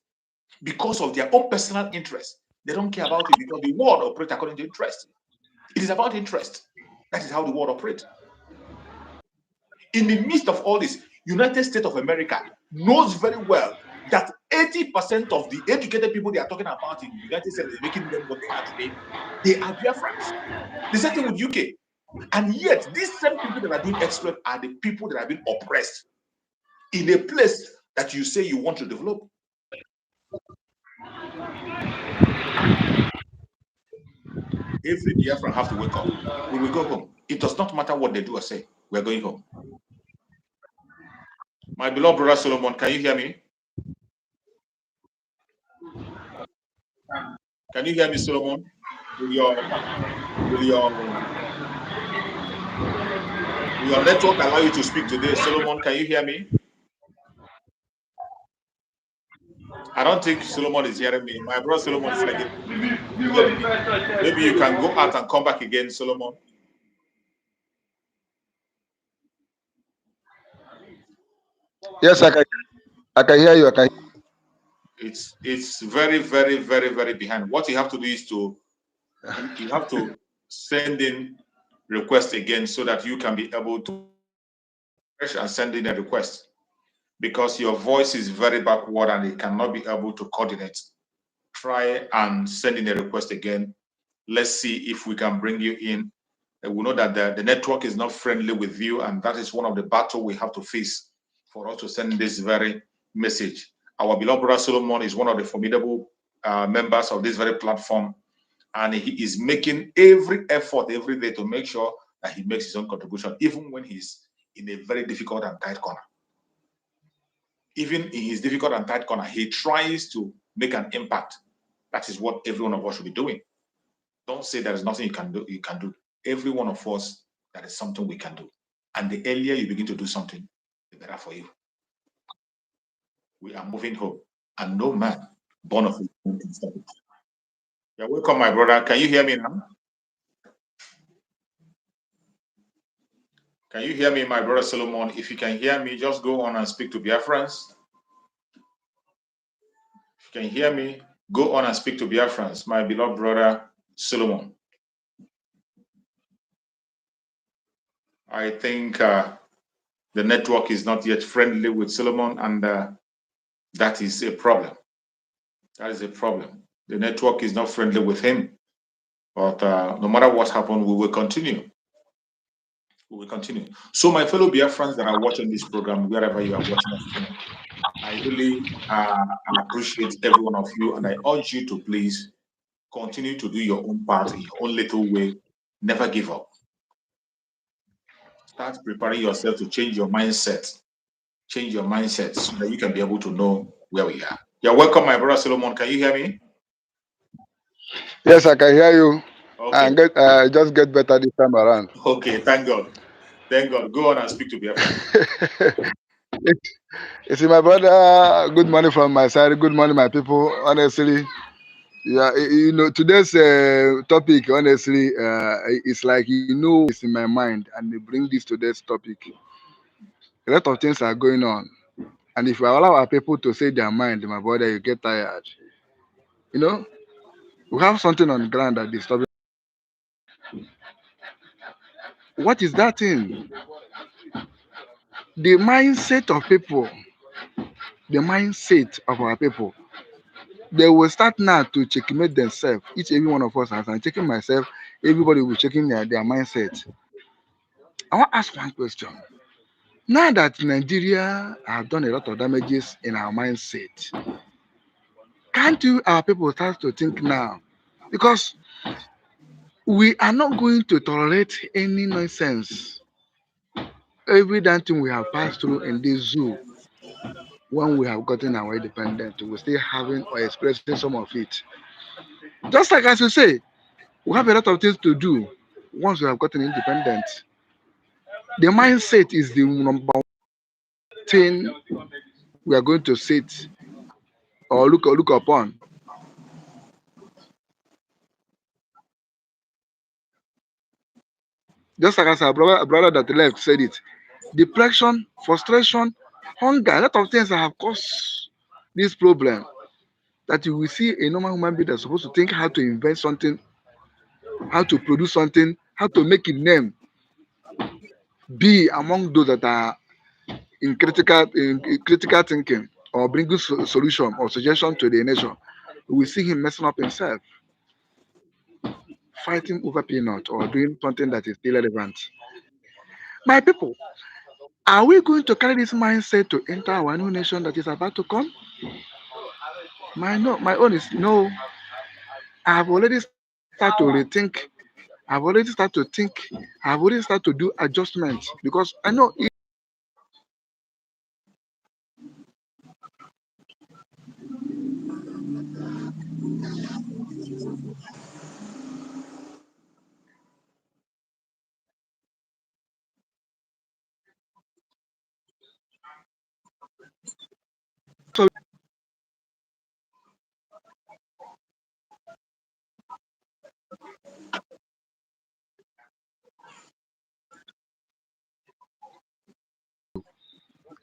because of their own personal interest, they don't care about it because the world operates according to interest. It is about interest. That is how the world operates. In the midst of all this, United States of America knows very well that 80% of the educated people they are talking about in the United States, making them what they are today, they are Biafrans. The same thing with UK. And yet, these same people that are doing exploit are the people that have been oppressed in a place that you say you want to develop. Every Biafran have to wake up. We will go home. It does not matter what they do or say. We're going home. My beloved brother Solomon, can you hear me? Can you hear me, Solomon? Will your network allow you to speak today? Solomon, can you hear me? I don't think Solomon is hearing me. My brother Solomon is like, maybe you can go out and come back again, Solomon. Yes, I can hear you. I can. It's very, very, very, very behind. What you have to do is you have to send in request again so that you can be able to refresh and send in a request, because your voice is very backward and it cannot be able to coordinate. Try and send in a request again. Let's see if we can bring you in. We know that the network is not friendly with you, and that is one of the battle we have to face for us to send this very message. Our beloved brother Solomon is one of the formidable members of this very platform, and he is making every effort every day to make sure that he makes his own contribution, even when he's in a very difficult and tight corner. Even in his difficult and tight corner, he tries to make an impact. That is what every one of us should be doing. Don't say there is nothing you can do. You can do. Every one of us, there is something we can do. And the earlier you begin to do something, the better for you. We are moving home, and no man born of it can stop it. You're welcome, my brother. Can you hear me now? Can you hear me, my brother Solomon? If you can hear me, just go on and speak to Biafrans. If you can hear me, go on and speak to Biafrans, my beloved brother Solomon. I think the network is not yet friendly with Solomon, and that is a problem. That is a problem. The network is not friendly with him. But no matter what happens, we will continue. We will continue. So, my fellow Biafrans that are watching this program, wherever you are watching us from, I really appreciate every one of you, and I urge you to please continue to do your own part in your own little way. Never give up. Start preparing yourself to change your mindset. Change your mindset so that you can be able to know where we are. You're welcome, my brother Solomon. Can you hear me? Yes, I can hear you. Okay. And just get better this time around. Okay. Thank God. Thank God. Go on and speak to Biafra. You see, my brother, good morning from my side. Good morning, my people. Honestly, yeah, today's topic, honestly, it's like, it's in my mind, and they bring this today's topic. A lot of things are going on. And if we allow our people to say their mind, my brother, you get tired. You know, we have something on the ground that disturbs. What is that thing? The mindset of people, the mindset of our people. They will start now to checkmate themselves. Each every one of us, as I'm checking myself, everybody will checking their mindset. I want to ask one question. Now that Nigeria have done a lot of damages in our mindset, can't you, our people, start to think now? Because we are not going to tolerate any nonsense. Every damn thing we have passed through in this zoo, when we have gotten our independence, we're still having or expressing some of it. Just like as you say, we have a lot of things to do once we have gotten independent. The mindset is the number one thing we are going to sit or look upon. Just like as our brother that left said it, depression, frustration, hunger, a lot of things that have caused this problem. That you will see a normal human being that's supposed to think how to invent something, how to produce something, how to make a name, be among those that are in critical thinking or bringing solution or suggestion to the nation. We will see him messing up himself, fighting over peanut or doing something that is irrelevant. My people, are we going to carry this mindset to enter our new nation that is about to come? My own is no. I have already started to rethink. I've already started to think. I've already started to do adjustments because I know it.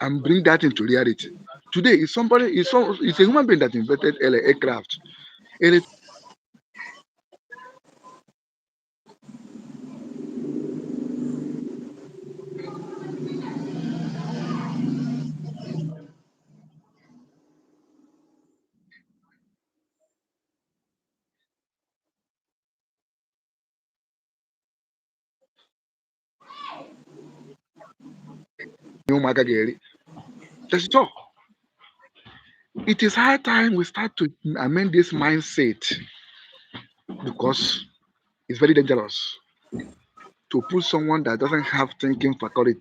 and bring that into reality. Today, is somebody is some it's a human being that invented aircraft. Ele- ụmụaka ga-eri. That's it all. It is high time we start to amend this mindset because it's very dangerous to put someone that doesn't have thinking faculty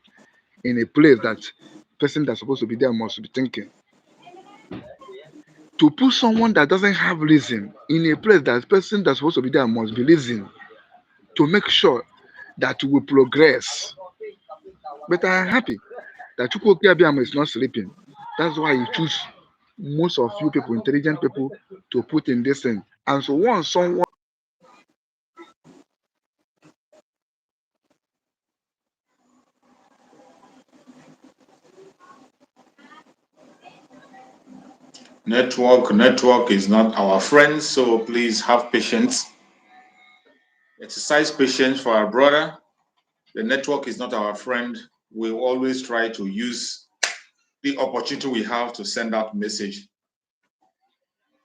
in a place that person that's supposed to be there must be thinking. To put someone that doesn't have reason in a place that person that's supposed to be there must be reason to make sure that we progress. But I'm happy that Chukwuoke Abiyama is not sleeping. That's why he choose most of you people, intelligent people, to put in this thing. And so once someone Network is not our friend, so please have patience. Exercise patience for our brother. The network is not our friend. We always try to use the opportunity we have to send out message.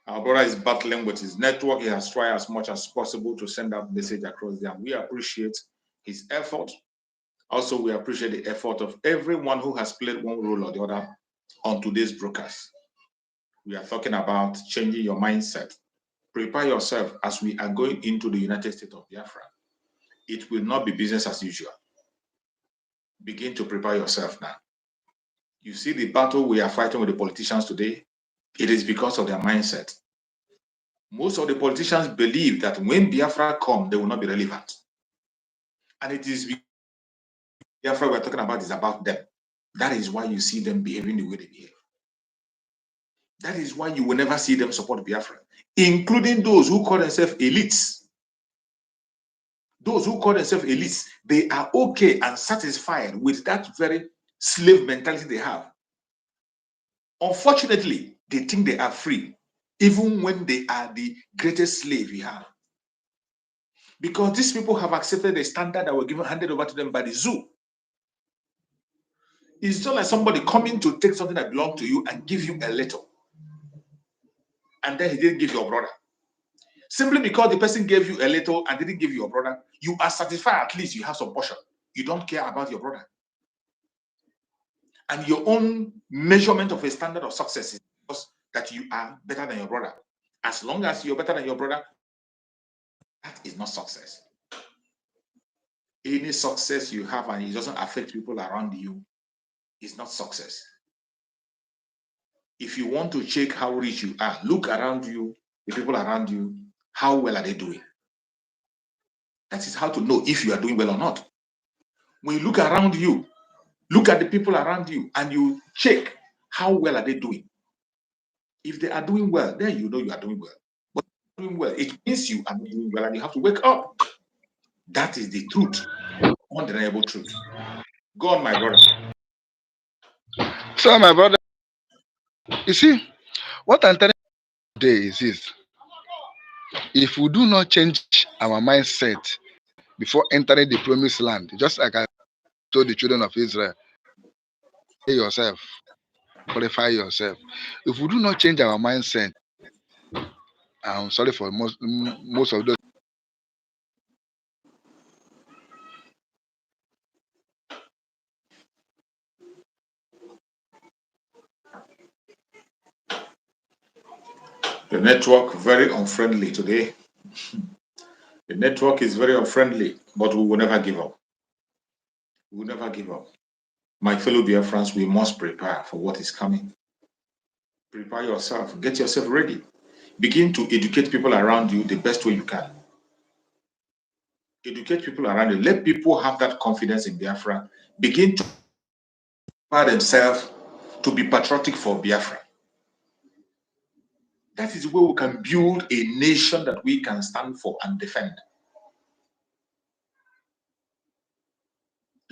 Our brother is battling with his network. He has tried as much as possible to send out message across there. We appreciate his effort. Also, we appreciate the effort of everyone who has played one role or the other on today's broadcast. We are talking about changing your mindset. Prepare yourself as we are going into the United States of Biafra. It will not be business as usual. Begin to prepare yourself now. You see the battle we are fighting with the politicians today, it is because of their mindset. Most of the politicians believe that when Biafra come, they will not be relevant. And it is Biafra we're talking about is about them. That is why you see them behaving the way they behave. That is why you will never see them support Biafra, including those who call themselves elites. Those who call themselves elites, they are okay and satisfied with that very slave mentality they have. Unfortunately, they think they are free, even when they are the greatest slave we have. Because these people have accepted the standard that were handed over to them by the zoo. It's just like somebody coming to take something that belongs to you and give you a little. And then he didn't give your brother. Simply because the person gave you a little and didn't give your brother, you are satisfied at least you have some portion. You don't care about your brother. And your own measurement of a standard of success is that you are better than your brother. As long as you're better than your brother, that is not success. Any success you have and it doesn't affect people around you is not success. If you want to check how rich you are, look around you, the people around you, how well are they doing? That is how to know if you are doing well or not. When you look around you, look at the people around you and you check how well are they doing. If they are doing well, then you know you are doing well. But doing well, it means you are not doing well and you have to wake up. That is the truth, undeniable truth. Go on, my brother. so my brother, you see, what I'm telling you today is this. If we do not change our mindset before entering the promised land, just like I told the children of Israel, yourself, qualify yourself. If we do not change our mindset, I'm sorry for most of those. The network very unfriendly today. The network is very unfriendly, but we will never give up. We will never give up. My fellow Biafrans, we must prepare for what is coming. Prepare yourself, get yourself ready. Begin to educate people around you the best way you can. Educate people around you. Let people have that confidence in Biafra. Begin to prepare themselves to be patriotic for Biafra. That is where we can build a nation that we can stand for and defend.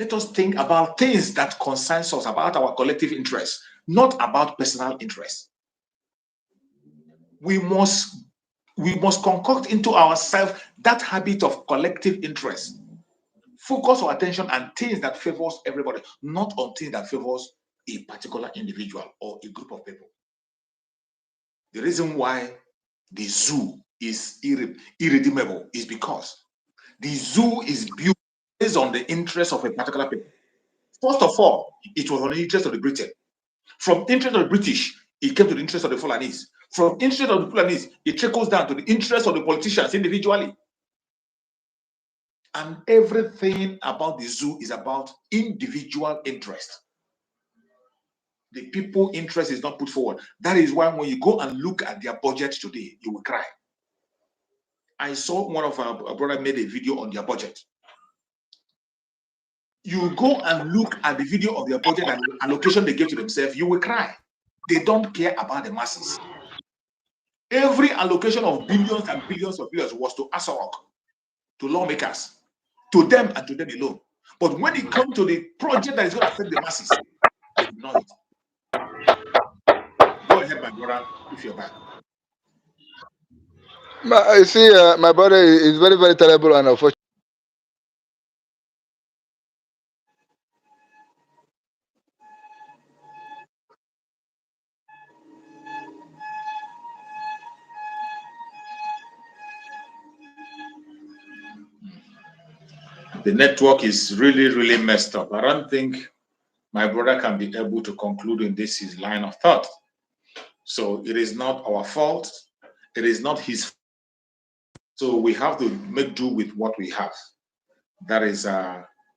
Let us think about things that concerns us, about our collective interests, not about personal interests. We must concoct into ourselves that habit of collective interest. Focus our attention on things that favors everybody, not on things that favors a particular individual or a group of people. The reason why the zoo is irredeemable is because the zoo is built based on the interest of a particular people. First of all, it was on the interest of the British. From interest of the British, it came to the interest of the Fulanese. From interest of the Fulanese, it trickles down to the interest of the politicians individually. And everything about the zoo is about individual interest. The people interest is not put forward. That is why when you go and look at their budget today, you will cry. I saw one of our brother made a video on their budget. You go and look at the video of their budget and the allocation they give to themselves, you will cry. They don't care about the masses. Every allocation of billions and billions of billions was to Asarok, to lawmakers, to them and to them alone. But when it comes to the project that is going to affect the masses, they ignore it. Go ahead, my brother, if you're back. I see, my brother is very, very terrible and unfortunate. The network is really, really messed up. I don't think my brother can be able to conclude in this his line of thought. So it is not our fault. It is not his fault. So we have to make do with what we have. That is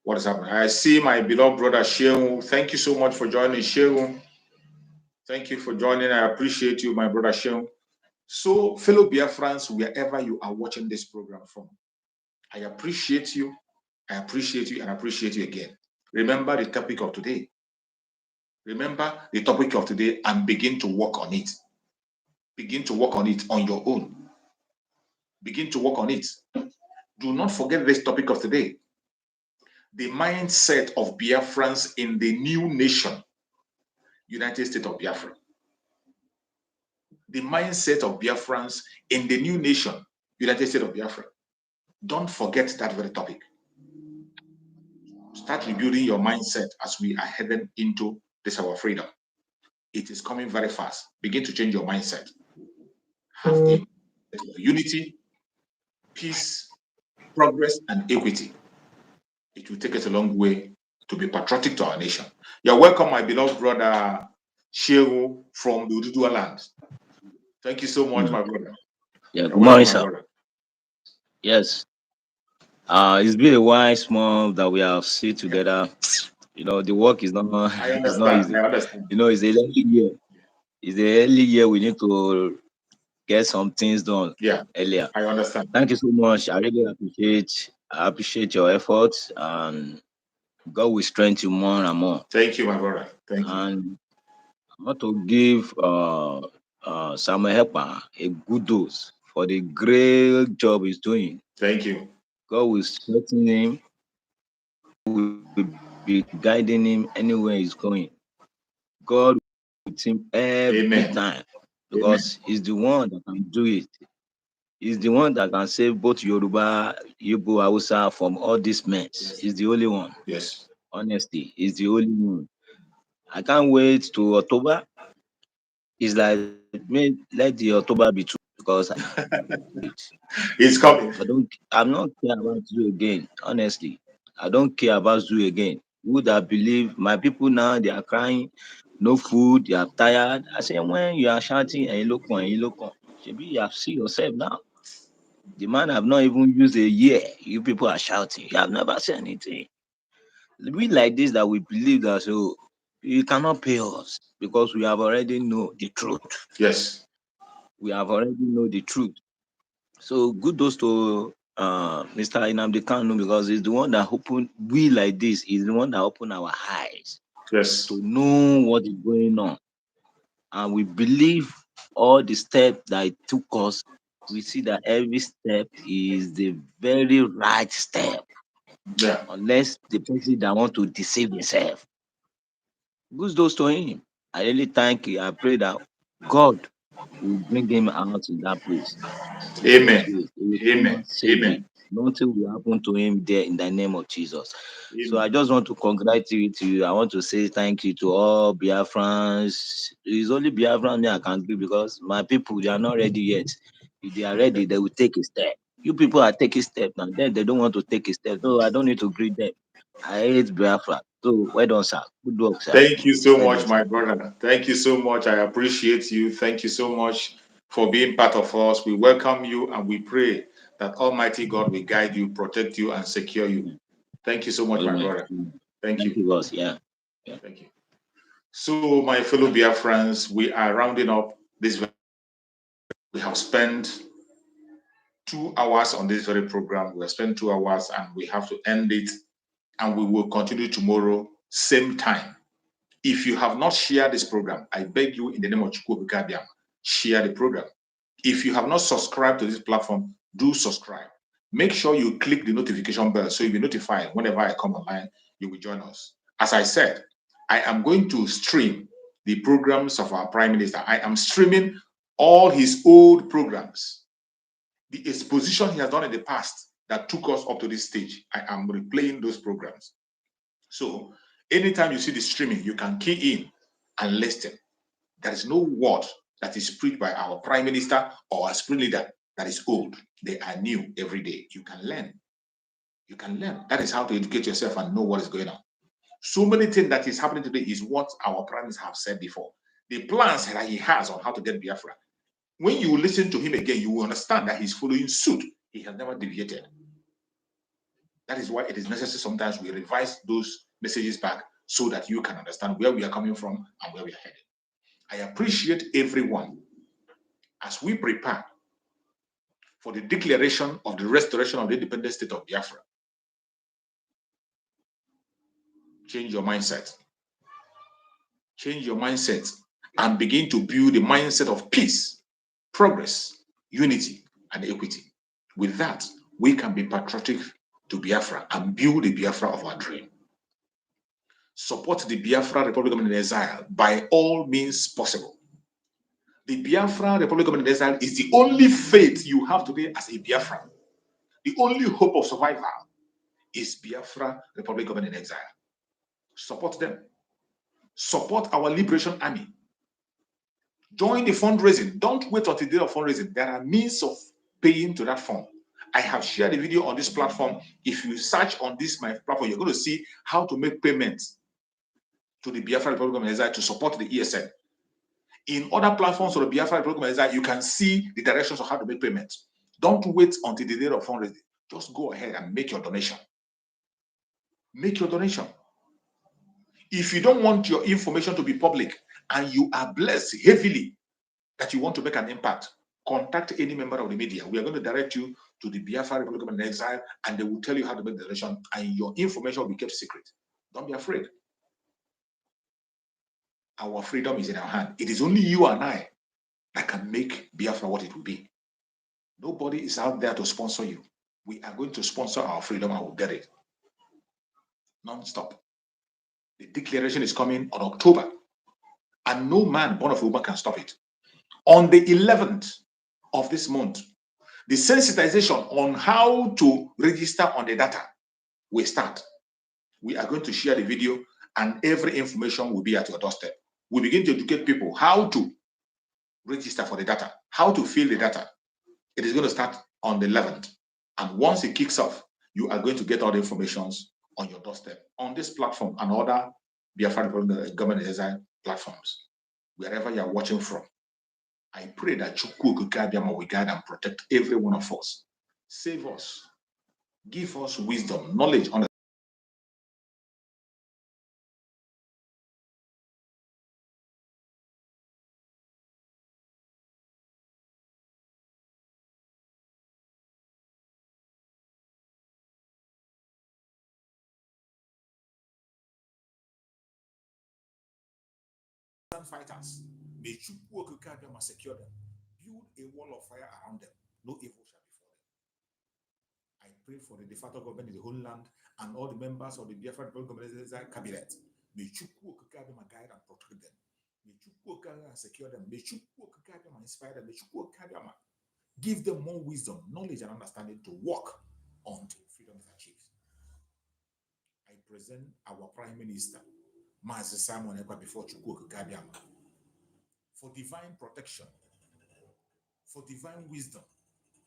what is happening. I see my beloved brother Shehu. Thank you so much for joining, Shehu. Thank you for joining. I appreciate you, my brother Shehu. So, fellow Biafrans, wherever you are watching this program from, I appreciate you. I appreciate you and appreciate you again. Remember the topic of today. Remember the topic of today and begin to work on it. Begin to work on it on your own. Begin to work on it. Do not forget this topic of today. The mindset of Biafrans in the new nation, United States of Biafra. The mindset of Biafrans in the new nation, United States of Biafra. Don't forget that very topic. Start rebuilding your mindset as we are heading into this our freedom. It is coming very fast. Begin to change your mindset. Have a unity, peace, progress, and equity. It will take us a long way to be patriotic to our nation. You're welcome, my beloved brother Shehu from the Ududua land. Thank you so much, my brother. Yeah, good morning, sir. Yes. It's been a while small that we have seen together. You know, the work is not it's not easy. You know, it's a early year. It's the early year we need to get some things done earlier. I understand. Thank you so much. I really appreciate your efforts, and God will strengthen you more and more. Thank you, my brother. Thank you. And I want to give Samuel Hepa a good dose for the great job he's doing. Thank you. God will strengthen him, will be guiding him anywhere he's going. God will be with him every time, because he's the one that can do it. He's the one that can save both Yoruba, Igbo, Hausa from all these mess. He's the only one. Yes. Honestly, he's the only one. I can't wait to October. It's like, let the October be true, because it's coming. I'm not care about you again. Honestly, I don't care about you again. Would I believe my people now? They are crying, no food, they are tired. I say, when you are shouting and you look on, maybe you have seen yourself now. The man have not even used a year. You people are shouting. You have never said anything. We like this that we believe that, so you cannot pay us because we have already know the truth. Yes. We have already know the truth. So good those to Mr. Inamdi Kanu, because he's the one that opened, we like this, he's the one that opened our eyes. Yes. To know what is going on. And we believe all the steps that it took us, we see that every step is the very right step. Yeah. unless the person that want to deceive himself. Good those to him. I really thank you. I pray that God will bring him out in that place. In Jesus' Amen. way, he will come Amen. out safely. Amen. Nothing will happen to him there in the name of Jesus. So I Amen. just want to congratulate you. I want to say thank you to all Biafrans. It's only Biafran me I can agree because my people they are not ready yet. If they are ready, they will take a step. You people are taking step now. Then they don't want to take a step. No, I don't need to greet them. I hate Biafra. So well done, sir. Good work, sir. Thank you so Well done, much, sir. my brother. Thank you so much. I appreciate you. Thank you so much for being part of us. We welcome you and we pray that Almighty God will guide you, protect you, and secure you. Amen. Thank you so much, my Amen. brother. Thank Thank you. you, boss. Yeah. Yeah. Thank you. So, my fellow Biafrans, we are rounding up this. We have spent 2 hours on this very program. We have spent 2 hours and we have to end it. And we will continue tomorrow, same time. If you have not shared this program, I beg you in the name of Chukwu Bikabiam, share the program. If you have not subscribed to this platform, do subscribe. Make sure you click the notification bell so you'll be notified whenever I come online, you will join us. As I said, I am going to stream the programs of our Prime Minister. I am streaming all his old programs. The exposition he has done in the past that took us up to this stage, I am replaying those programs. So anytime you see the streaming, you can key in and listen. There is no word that is preached by our prime minister or our spring leader that is old. They are new every day. You can learn. You can learn. That is how to educate yourself and know what is going on. So many things that is happening today is what our prime minister have said before. The plans that he has on how to get Biafra. When you listen to him again, you will understand that he's following suit. He has never deviated. That is why it is necessary sometimes we revise those messages back so that you can understand where we are coming from and where we are headed. I appreciate everyone as we prepare for the declaration of the restoration of the independent state of Biafra. Change your mindset. Change your mindset and begin to build a mindset of peace, progress, unity, and equity. With that, we can be patriotic to Biafra and build the Biafra of our dream. Support the Biafra Republic Government in Exile by all means possible. The Biafra Republic Government in Exile is the only faith you have today as a Biafran. The only hope of survival is Biafra Republic Government in Exile. Support them. Support our Liberation Army. Join the fundraising. Don't wait until the day of fundraising. There are means of paying to that fund. I have shared a video on this platform. If you search on this my platform, you're going to see how to make payments to the Biafra Republic of Exile to support the ESN. In other platforms of the Biafra Republic of Exile, you can see the directions of how to make payments. Don't wait until the day of fundraising. Just go ahead and make your donation. Make your donation. If you don't want your information to be public and you are blessed heavily that you want to make an impact, contact any member of the media. We are going to direct you to the Biafra Republic of Exile and they will tell you how to make the donation and your information will be kept secret. Don't be afraid. Our freedom is in our hand. It is only you and I that can make Biafra what it will be. Nobody is out there to sponsor you. We are going to sponsor our freedom and we'll get it. Non-stop. The declaration is coming on October and no man born of a woman can stop it. On the 11th of this month, the sensitization on how to register on the data will start. We are going to share the video and every information will be at your doorstep. We begin to educate people how to register for the data, how to fill the data. It is going to start on the 11th. And once it kicks off, you are going to get all the information on your doorstep on this platform and other Biafra government design platforms, wherever you are watching from. I pray that Chukwu will guide and protect every one of us. Save us. Give us wisdom, knowledge, understanding. Fighters. May Chukwu secure them. Build a wall of fire around them. No evil shall befall them. I pray for the de facto government in the whole land and all the members of the Biafra Development Cabinet. May Chukwu Okikabiyama guide and protect them. May Chukwu Okikabiyama secure them. May Chukwu Okikabiyama inspire them. May Chukwu Okikabiyama give them more wisdom, knowledge, and understanding to work until freedom is achieved. I present our Prime Minister, Mazi Simon Ekpa, before Chukwu Okikabiyama for divine protection, for divine wisdom,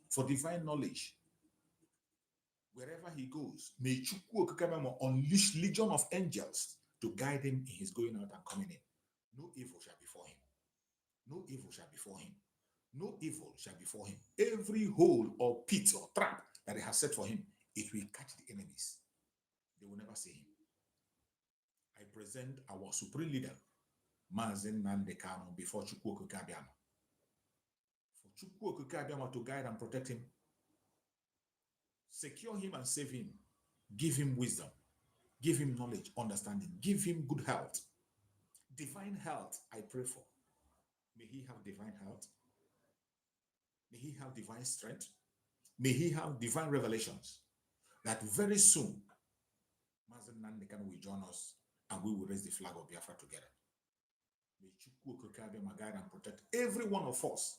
for divine knowledge. Wherever he goes, may Chukwu Okikabiyama unleash legion of angels to guide him in his going out and coming in. No evil shall befall him. No evil shall befall him. No evil shall befall him. Every hole or pit or trap that he has set for him, it will catch the enemies. They will never see him. I present our supreme leader, Mazen Nandekano, before Chukwu Okikabiyama. For Chukwu Okikabiyama to guide and protect him, secure him and save him, give him wisdom, give him knowledge, understanding, give him good health. Divine health, I pray for. May he have divine health. May he have divine strength. May he have divine revelations. That very soon, Mazen Nandekan will join us and we will raise the flag of Biafra together. May Chukwu Okikabiyama guide and protect every one of us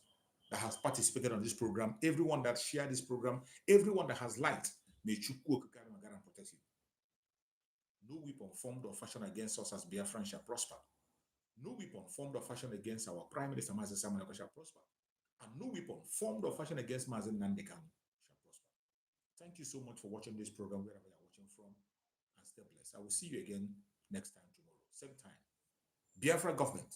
that has participated on this program, everyone that shared this program, everyone that has liked. May Chukwu Okikabiyama guide and protect you. No weapon formed or fashioned against us as Biafrans shall prosper. No weapon formed or fashioned against our Prime Minister, Mazen Simon Ekpa, shall prosper. And no weapon formed or fashioned against Mazen Nandekan shall prosper. Thank you so much for watching this program, wherever you're watching from, and stay blessed. I will see you again next time tomorrow, same time. Biafra government,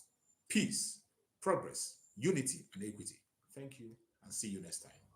peace, progress, unity, and equity. Thank you, and see you next time.